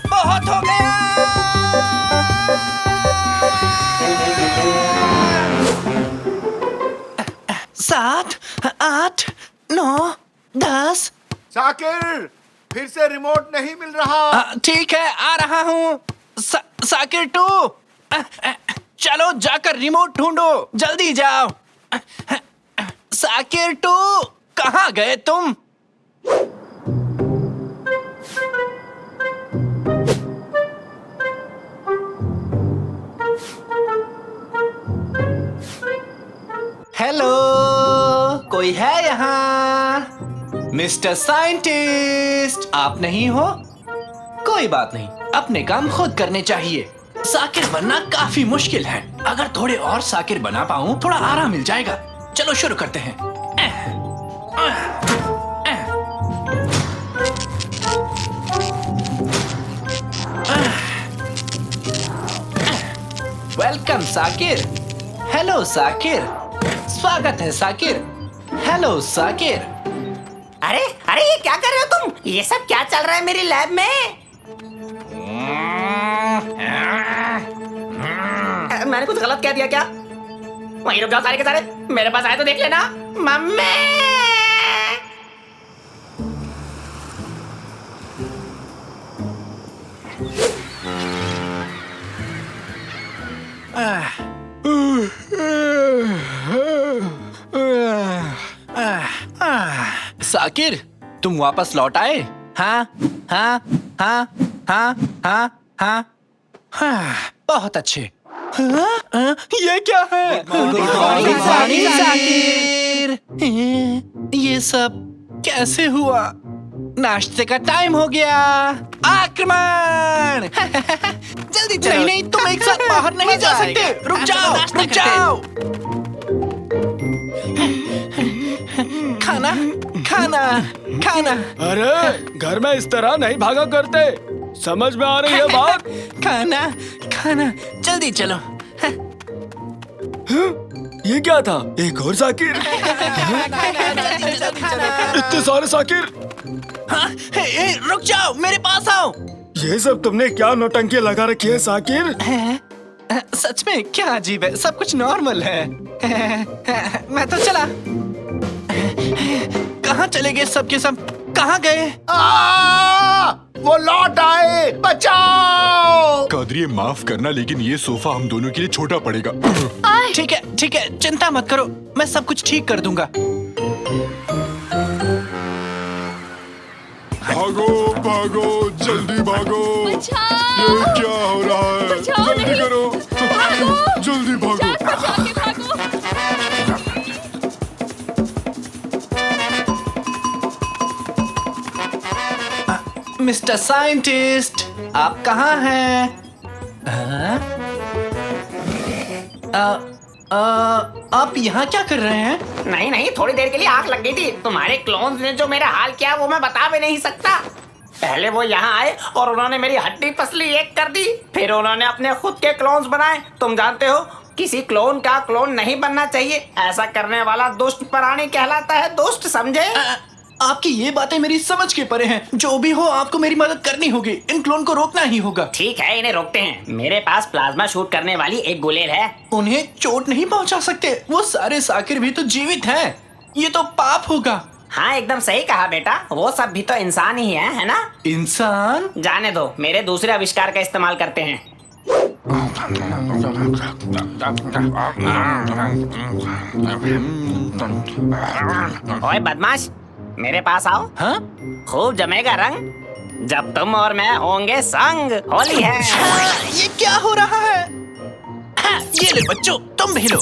बहुत हो गया। 7, 8, 9, 10। साकिर, फिर से रिमोट नहीं मिल रहा। ठीक है, आ रहा हूँ। साकिर टू, चलो जाकर रिमोट ढूंढो, जल्दी जाओ। साकिर टू, कहाँ गए तुम? कोई है यहाँ? मिस्टर साइंटिस्ट, आप नहीं हो? कोई बात नहीं, अपने काम खुद करने चाहिए। साकिर बनना काफी मुश्किल है। अगर थोड़े और साकिर बना पाऊं, थोड़ा आराम मिल जाएगा। चलो शुरू करते हैं। वेलकम साकिर। हेलो साकिर। स्वागत है साकिर। हेलो साकिर। अरे अरे ये क्या कर रहे हो तुम? ये सब क्या चल रहा है मेरी लैब में? मैंने कुछ गलत कह दिया क्या? वहीं रुक जाओ सारे के सारे, मेरे पास आए तो देख लेना। मम्मी! साकिर, तुम वापस लौट आए? हाँ हाँ हाँ हाँ हाँ हाँ हाँ, बहुत अच्छे। ये क्या है? साकिर, ये सब कैसे हुआ? नाश्ते का टाइम हो गया। आक्रमण! जल्दी चलो। नहीं नहीं, तुम एक साथ बाहर नहीं जा सकते। रुक जाओ, रुक जाओ। खाना खाना खाना। अरे घर में इस तरह नहीं भागा करते, समझ में आ रही है बात? खाना खाना, जल्दी चलो। ये क्या था? एक और साकिर? इतने सारे साकिर? हाँ, रुक जाओ, मेरे पास आओ। ये सब तुमने क्या नौटंकी लगा रखी है साकिर? सच में क्या अजीब है, सब कुछ नॉर्मल है। मैं तो चला। कहाँ चले गए सब के सब? कहाँ गए? वो लौट आए, बचाओ! कादरी, माफ करना, लेकिन ये सोफा हम दोनों के लिए छोटा पड़ेगा। ठीक है, चिंता मत करो, मैं सब कुछ ठीक कर दूंगा। भागो भागो, जल्दी भागो। ये क्या हो रहा है? जल्दी करो, जल्दी भागो। मिस्टर साइंटिस्ट, आप कहाँ हैं? आप यहाँ क्या कर रहे हैं? नहीं नहीं, थोड़ी देर के लिए आग लग गई थी। तुम्हारे क्लोन्स ने जो मेरा हाल किया वो मैं बता भी नहीं सकता। पहले वो यहाँ आए और उन्होंने मेरी हड्डी पसली एक कर दी, फिर उन्होंने अपने खुद के क्लोन्स बनाए। तुम जानते हो, किसी क्लोन का क्लोन नहीं बनना चाहिए। ऐसा करने वाला दुष्ट प्राणी कहलाता है। दुष्ट, समझे? आपकी ये बातें मेरी समझ के परे हैं। जो भी हो, आपको मेरी मदद करनी होगी। इन क्लोन को रोकना ही होगा। ठीक है, इन्हें रोकते हैं। मेरे पास प्लाज्मा शूट करने वाली एक गुलेल है। उन्हें चोट नहीं पहुंचा सकते। वो सारे साकिर भी तो जीवित हैं। ये तो पाप होगा। हाँ, एकदम सही कहा बेटा। वो सब भी तो इंसान ही है ना? इंसान? जाने दो, मेरे दूसरे आविष्कार का इस्तेमाल करते हैं। ओए बदमाश, मेरे पास आओ। हाँ? खूब जमेगा रंग जब तुम और मैं होंगे संग। होली है। ये क्या हो रहा है? ये ले बच्चों, तुम भी लो।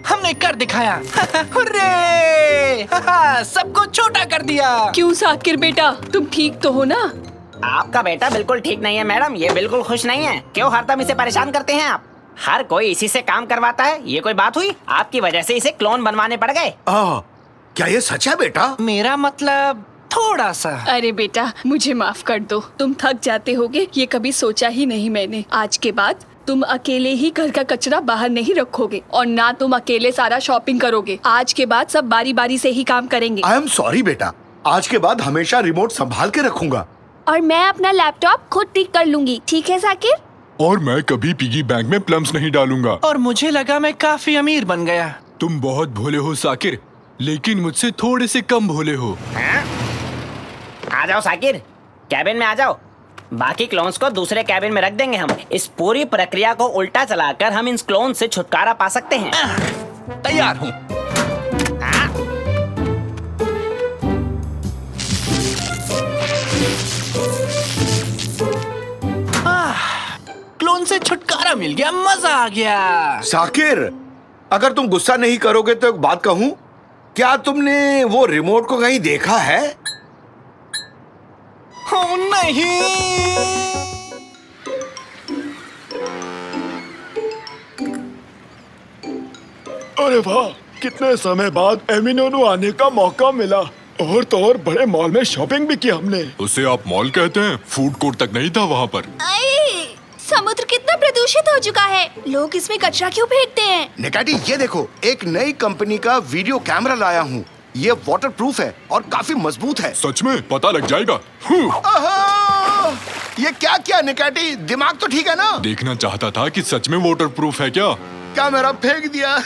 हमने कर दिखाया। हुर्रे! सबको छोटा कर दिया। क्यों साकिर बेटा, तुम ठीक तो हो ना? आपका बेटा बिल्कुल ठीक नहीं है मैडम, ये बिल्कुल खुश नहीं है। क्यों हरदम इसे परेशान करते हैं आप? हर कोई इसी से काम करवाता है। ये कोई बात हुई? आपकी वजह से इसे क्लोन बनवाने पड़ गए। क्या ये सच है बेटा? मेरा मतलब थोड़ा सा। अरे बेटा, मुझे माफ कर दो। तुम थक जाते होगे, ये कभी सोचा ही नहीं मैंने। आज के बाद तुम अकेले ही घर का कचरा बाहर नहीं रखोगे और ना तुम अकेले सारा शॉपिंग करोगे। आज के बाद सब बारी बारी से ही काम करेंगे। आई एम सॉरी बेटा, आज के बाद हमेशा रिमोट संभाल के रखूंगा। और मैं अपना लैपटॉप खुद ठीक कर लूंगी, ठीक है साकिर? और मैं कभी पिगी बैंक में प्लम्स नहीं डालूंगा। और मुझे लगा मैं काफी अमीर बन गया। तुम बहुत भोले हो साकिर, लेकिन मुझसे थोड़े से कम भोले हो। आ जाओ साकिर, कैबिन में आ जाओ। बाकी क्लोन्स को दूसरे कैबिन में रख देंगे हम। इस पूरी प्रक्रिया को उल्टा चलाकर हम इन क्लोन से छुटकारा पा सकते हैं। तैयार हूँ। क्लोन से छुटकारा मिल मिल गया, मजा आ गया। साकिर, अगर तुम गुस्सा नहीं करोगे तो एक बात कहूं, क्या तुमने वो रिमोट को कहीं देखा है? ओ नहीं। अरे वाह, कितने समय बाद एमिनोनु आने का मौका मिला। और तो और बड़े मॉल में शॉपिंग भी की हमने। उसे आप मॉल कहते हैं? फूड कोर्ट तक नहीं था वहाँ पर। समुद्र कितना प्रदूषित हो चुका है, लोग इसमें कचरा क्यों फेंकते हैं? निकाटी, ये देखो, एक नई कंपनी का वीडियो कैमरा लाया हूँ। ये वाटरप्रूफ है और काफी मजबूत है। सच में? पता लग जाएगा। ये क्या किया निकाटी? दिमाग तो ठीक है ना? देखना चाहता था कि सच में वाटरप्रूफ है क्या। कैमरा फेंक दिया।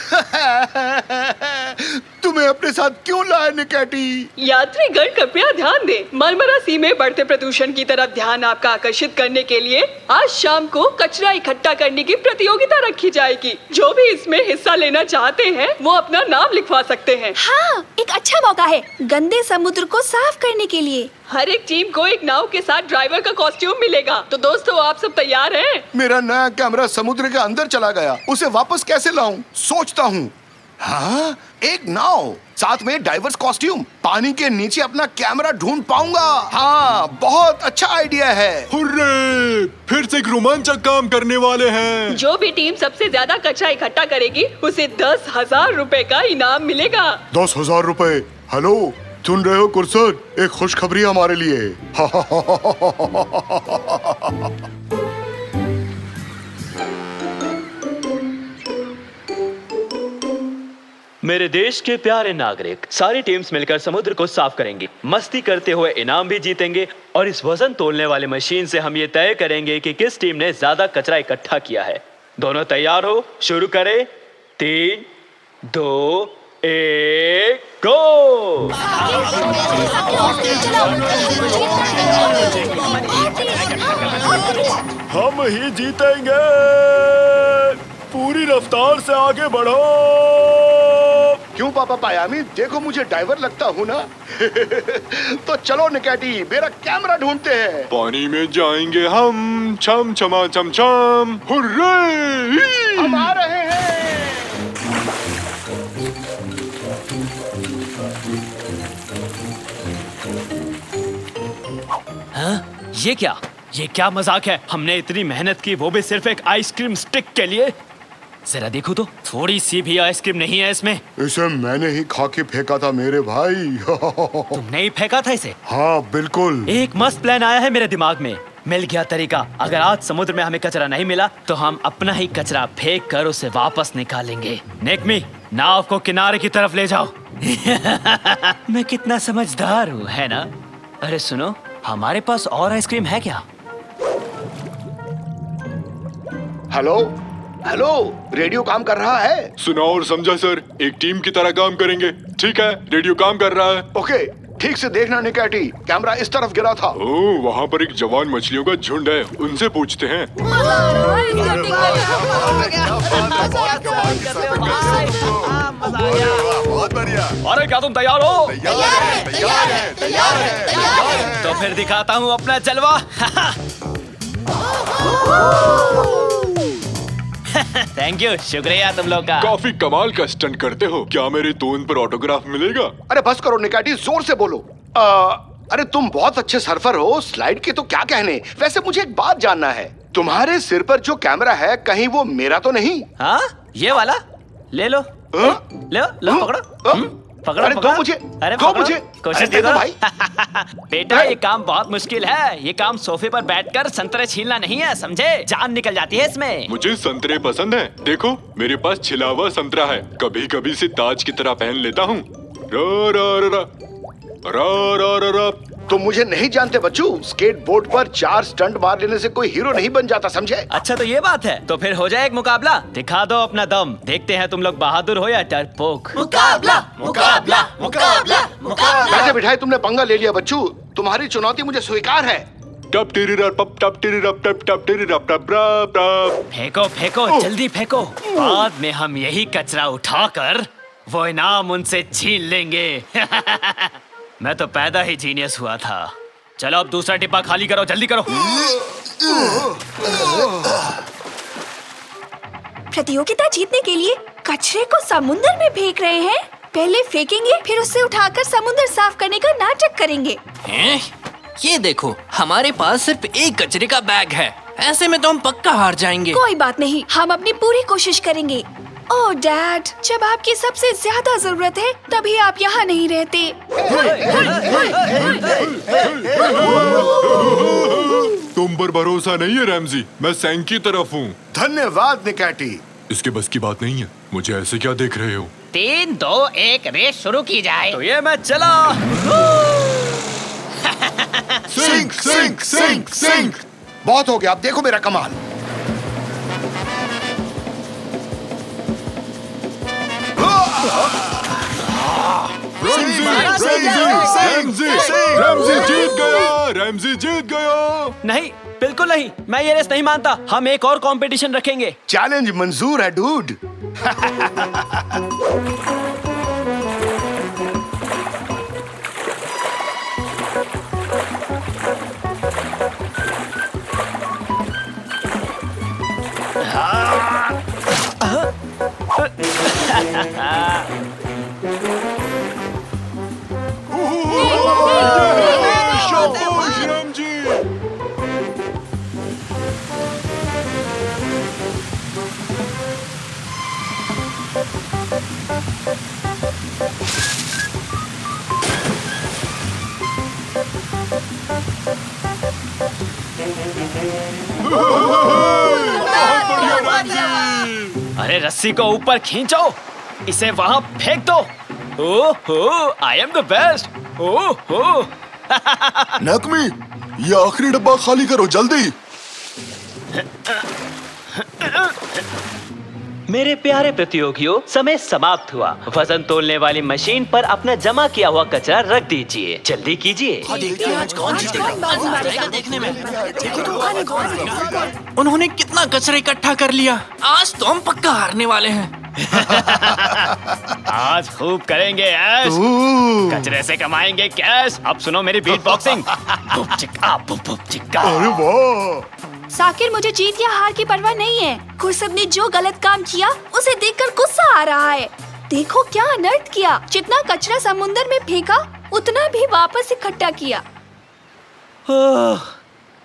तुम्हें अपने साथ क्यों लाया निकाटी? यात्रीगण कृपया ध्यान दें, मरमरा सी में बढ़ते प्रदूषण की तरफ ध्यान आपका आकर्षित करने के लिए आज शाम को कचरा इकट्ठा करने की प्रतियोगिता रखी जाएगी। जो भी इसमें हिस्सा लेना चाहते हैं वो अपना नाम लिखवा सकते हैं। हाँ, एक अच्छा मौका है गंदे समुद्र को साफ करने के लिए। हर एक टीम को एक नाव के साथ ड्राइवर का कॉस्ट्यूम मिलेगा। तो दोस्तों, आप सब तैयार हैं? मेरा नया कैमरा समुद्र के अंदर चला गया, उसे वापस कैसे लाऊं? सोचता हूँ। हाँ, एक नाव, साथ में डाइवर्स कॉस्ट्यूम, पानी के नीचे अपना कैमरा ढूंढ पाऊंगा। हाँ, बहुत अच्छा आइडिया है। हुर्रे! फिर से एक रोमांचक काम करने वाले हैं। जो भी टीम सबसे ज्यादा कचरा इकट्ठा करेगी उसे 10,000 रुपए का इनाम मिलेगा। 10,000 रुपए? हेलो, सुन रहे हो कुरसर? एक खुशखबरी हमारे लिए। मेरे देश के प्यारे नागरिक, सारी टीम्स मिलकर समुद्र को साफ करेंगी, मस्ती करते हुए इनाम भी जीतेंगे और इस वजन तोलने वाले मशीन से हम ये तय करेंगे कि किस टीम ने ज्यादा कचरा इकट्ठा किया है। दोनों तैयार हो? शुरू करें। 3, 2, 1, गो! हम ही जीतेंगे। पूरी रफ्तार से आगे बढ़ो। क्यों पापा पायामी, देखो मुझे ड्राइवर लगता हूँ ना? तो चलो निकाटी, मेरा कैमरा ढूंढते हैं। पानी में जाएंगे हम, छम छमा छम छम। हुर्रे! हम आ रहे हैं। हाँ? ये क्या? ये क्या मजाक है? हमने इतनी मेहनत की, वो भी सिर्फ एक आइसक्रीम स्टिक के लिए। जरा देखो तो, थोड़ी सी भी आइसक्रीम नहीं है इसमें। इसे मैंने ही खा के फेंका था मेरे भाई। तुमने ही फेंका था इसे? हाँ बिल्कुल। एक मस्त प्लान आया है मेरे दिमाग में। मिल गया तरीका। अगर आज समुद्र में हमें कचरा नहीं मिला तो हम अपना ही कचरा फेंक कर उसे वापस निकालेंगे। नेकमी, नाव को किनारे की तरफ ले जाओ। मैं कितना समझदार हूँ, है ना? अरे सुनो, हमारे पास और आइसक्रीम है क्या? हेलो हेलो, रेडियो काम कर रहा है? सुना और समझा सर, एक टीम की तरह काम करेंगे। ठीक है, रेडियो काम कर रहा है। ओके, ठीक से देखना निकाटी, कैमरा इस तरफ गिरा था। ओह, वहाँ पर एक जवान मछलियों का झुंड है, उनसे पूछते हैं। बहुत बढ़िया। अरे क्या तुम तैयार हो? तैयार है। तो फिर दिखाता हूँ अपना जलवा। थैंक यू, शुक्रिया तुम लोग का। काफी कमाल का स्टंट करते हो। क्या मेरे टोन पर ऑटोग्राफ मिलेगा? अरे बस करो निकाटी, जोर से बोलो। अरे तुम बहुत अच्छे सर्फर हो, स्लाइड के तो क्या कहने। वैसे मुझे एक बात जानना है, तुम्हारे सिर पर जो कैमरा है कहीं वो मेरा तो नहीं? हाँ, ये वाला ले लो। लो लो, पकड़ो। पकड़ो, अरे पकड़ो। दो मुझे, अरे दो पकड़ो। मुझे। कोशिश अरे दे दो करो। भाई। बेटा, ये काम बहुत मुश्किल है। ये काम सोफे पर बैठकर संतरे छीलना नहीं है, समझे? जान निकल जाती है इसमें। मुझे संतरे पसंद है। देखो, मेरे पास छिला हुआ संतरा है, कभी कभी से ताज की तरह पहन लेता हूँ। रा रा रा रा रा रा रा रा। तुम मुझे नहीं जानते बच्चू, स्केटबोर्ड पर 4 स्टंट मार लेने से कोई हीरो नहीं बन जाता, समझे? अच्छा, तो ये बात है। तो फिर हो जाए एक मुकाबला। दिखा दो अपना दम, देखते हैं तुम लोग बहादुर हो या डरपोक। मुकाबला मुकाबला मुकाबला मुकाबला। बैठे बिठाए तुमने पंगा ले लिया बच्चू, तुम्हारी चुनौती मुझे स्वीकार है। टप टेरी रप टप टप टेरी रप टप टप टेरी रप टप रप टप। फेंको फेंको, जल्दी फेंको। बाद में हम यही कचरा उठाकर वो इनाम उनसे छीन लेंगे। मैं तो पैदा ही जीनियस हुआ था। चलो अब दूसरा डिब्बा खाली करो, जल्दी करो। प्रतियोगिता जीतने के लिए कचरे को समुद्र में फेंक रहे हैं। पहले फेंकेंगे, फिर उससे उठाकर समुद्र साफ करने का नाटक करेंगे। ये देखो, हमारे पास सिर्फ एक कचरे का बैग है। ऐसे में तो हम पक्का हार जाएंगे। कोई बात नहीं, हम अपनी पूरी कोशिश करेंगे। ओह डैड, जब आपकी सबसे ज्यादा जरूरत है तभी आप यहाँ नहीं रहते। तुम पर भरोसा नहीं है रैमजी, मैं सैंक की तरफ हूँ। धन्यवाद निकाटी। इसके बस की बात नहीं है। मुझे ऐसे क्या देख रहे हो? 3, 2, 1 रेस शुरू की जाए। तो ये मैच चला। सिंक सिंक सिंक सिंक। बहुत हो गया, अब देखो मेरा कमाल। रैमजी जीत गया, रैमजी जीत गया। नहीं, बिल्कुल नहीं, मैं ये रेस नहीं मानता। हम एक और कंपटीशन रखेंगे। चैलेंज मंजूर है डूड। शाबाश रैमजी। अरे रस्सी को ऊपर खींचो, इसे वहाँ फेंक दो। ओहो, आई एम द बेस्ट। ओहो। नकमी, ये आखिरी डब्बा खाली करो जल्दी। मेरे प्यारे प्रतियोगियों, समय समाप्त हुआ। वजन तोलने वाली मशीन पर अपना जमा किया हुआ कचरा रख दीजिए। जल्दी कीजिए। उन्होंने कितना कचरा इकट्ठा कर लिया। आज तो हम पक्का हारने वाले हैं। आज खूब करेंगे ऐश। कचरे से कमाएंगे कैश। अब सुनो मेरी बीट बॉक्सिंग। बुप चिक्का, बुप बुप चिक्का। अरे वाह। साकिर, मुझे जीत या हार की परवाह नहीं है। गुरसत ने जो गलत काम किया उसे देखकर गुस्सा आ रहा है। देखो क्या अनर्थ किया। जितना कचरा समुद्र में फेंका उतना भी वापस इकट्ठा किया।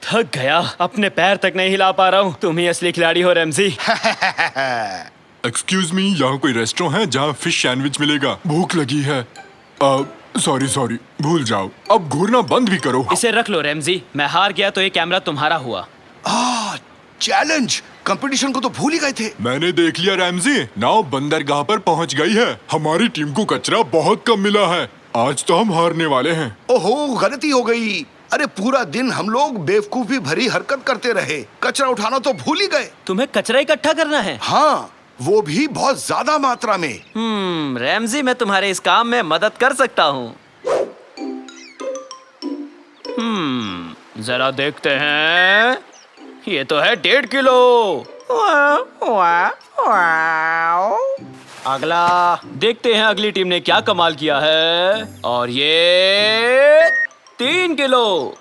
थक गया, अपने पैर तक नहीं हिला पा रहा हूँ। तुम ही असली खिलाड़ी हो रैमजी। एक्सक्यूज मी, यहाँ कोई रेस्टोरेंट है जहाँ फिश सैंडविच मिलेगा? भूख लगी है। सॉरी, भूल जाओ। अब घूरना बंद भी करो। इसे रख लो रैमजी। मैं हार गया तो ये कैमरा तुम्हारा हुआ। चैलेंज कंपटीशन को तो भूल ही गए थे। मैंने देख लिया रैमजी, नाव बंदरगाह पर पहुंच गई है। हमारी टीम को कचरा बहुत कम मिला है। आज तो हम हारने वाले हैं। ओहो, गलती हो गई। अरे पूरा दिन हम लोग बेवकूफी भरी हरकत करते रहे। कचरा उठाना तो भूल ही गए। तुम्हें कचरा इकट्ठा करना है? हाँ, वो भी बहुत ज्यादा मात्रा में। रैमजी, मैं तुम्हारे इस काम में मदद कर सकता हूँ। जरा देखते हैं। ये तो है 1.5 किलो। अगला देखते हैं अगली टीम ने क्या कमाल किया है। और ये 3 किलो।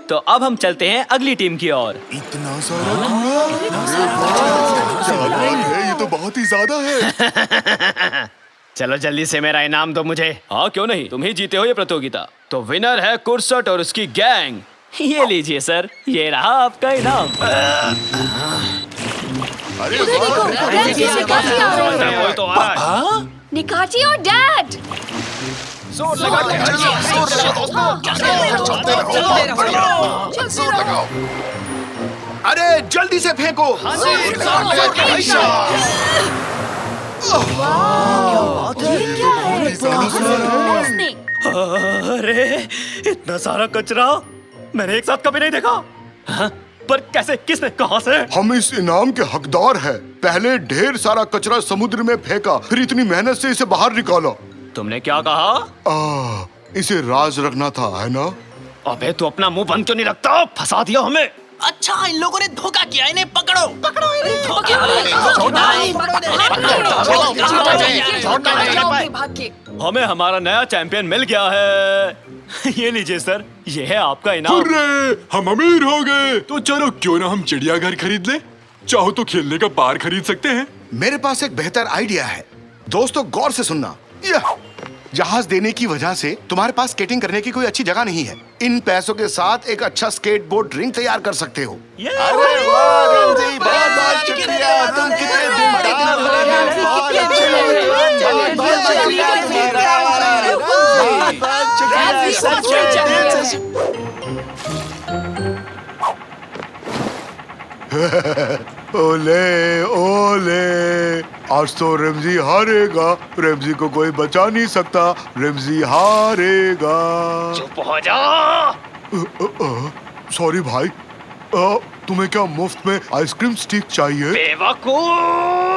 तो अब हम चलते हैं अगली टीम की ओर। इतना सारा है, ये तो बहुत ही ज्यादा है। चलो जल्दी से मेरा इनाम दो मुझे। हाँ क्यों नहीं, तुम ही जीते हो ये प्रतियोगिता। तो विनर है कुर्सट और उसकी गैंग। ये लीजिए सर, ये रहा आपका इनाम। कोई तो आ रहा है। निकाची और डैड। अरे जल्दी से फेंको। अरे इतना सारा कचरा मैंने एक साथ कभी नहीं देखा। हाँ? पर कैसे, किसने, कहां से? हम इस इनाम के हकदार हैं। पहले ढेर सारा कचरा समुद्र में फेंका, फिर इतनी मेहनत से इसे बाहर निकाला। तुमने क्या कहा? इसे राज रखना था, है ना? अबे तू अपना मुंह बंद क्यों नहीं रखता? फंसा दिया हमें। अच्छा, इन लोगों ने धोखा किया। इन्हें पकड़ो। हमें हमारा नया चैंपियन मिल गया है। ये लीजिए सर, ये है आपका इनाम। अरे हम अमीर हो गए। तो चलो क्यों ना हम चिड़ियाघर खरीद ले। चाहो तो खेलने का पार्क खरीद सकते हैं। मेरे पास एक बेहतर आइडिया है। दोस्तों गौर से सुनना। जहाज देने की वजह से तुम्हारे पास स्केटिंग करने की कोई अच्छी जगह नहीं है। इन पैसों के साथ एक अच्छा स्केटबोर्ड रिंग तैयार कर सकते हो। अरे वाह रमजी, बहुत बहुत शुक्रिया। तुम कितने दिलदार हो। बहुत अच्छे लगे। बहुत बहुत शुक्रिया तुम्हारा। बहुत बहुत शुक्रिया। सच में दिल से ओले ओले, आज तो रमजी हारेगा। रमजी को कोई बचा नहीं सकता। रमजी हारेगा। चुप हो जा। सॉरी भाई। तुम्हें क्या मुफ्त में आइसक्रीम स्टिक चाहिए? बेवकूफ।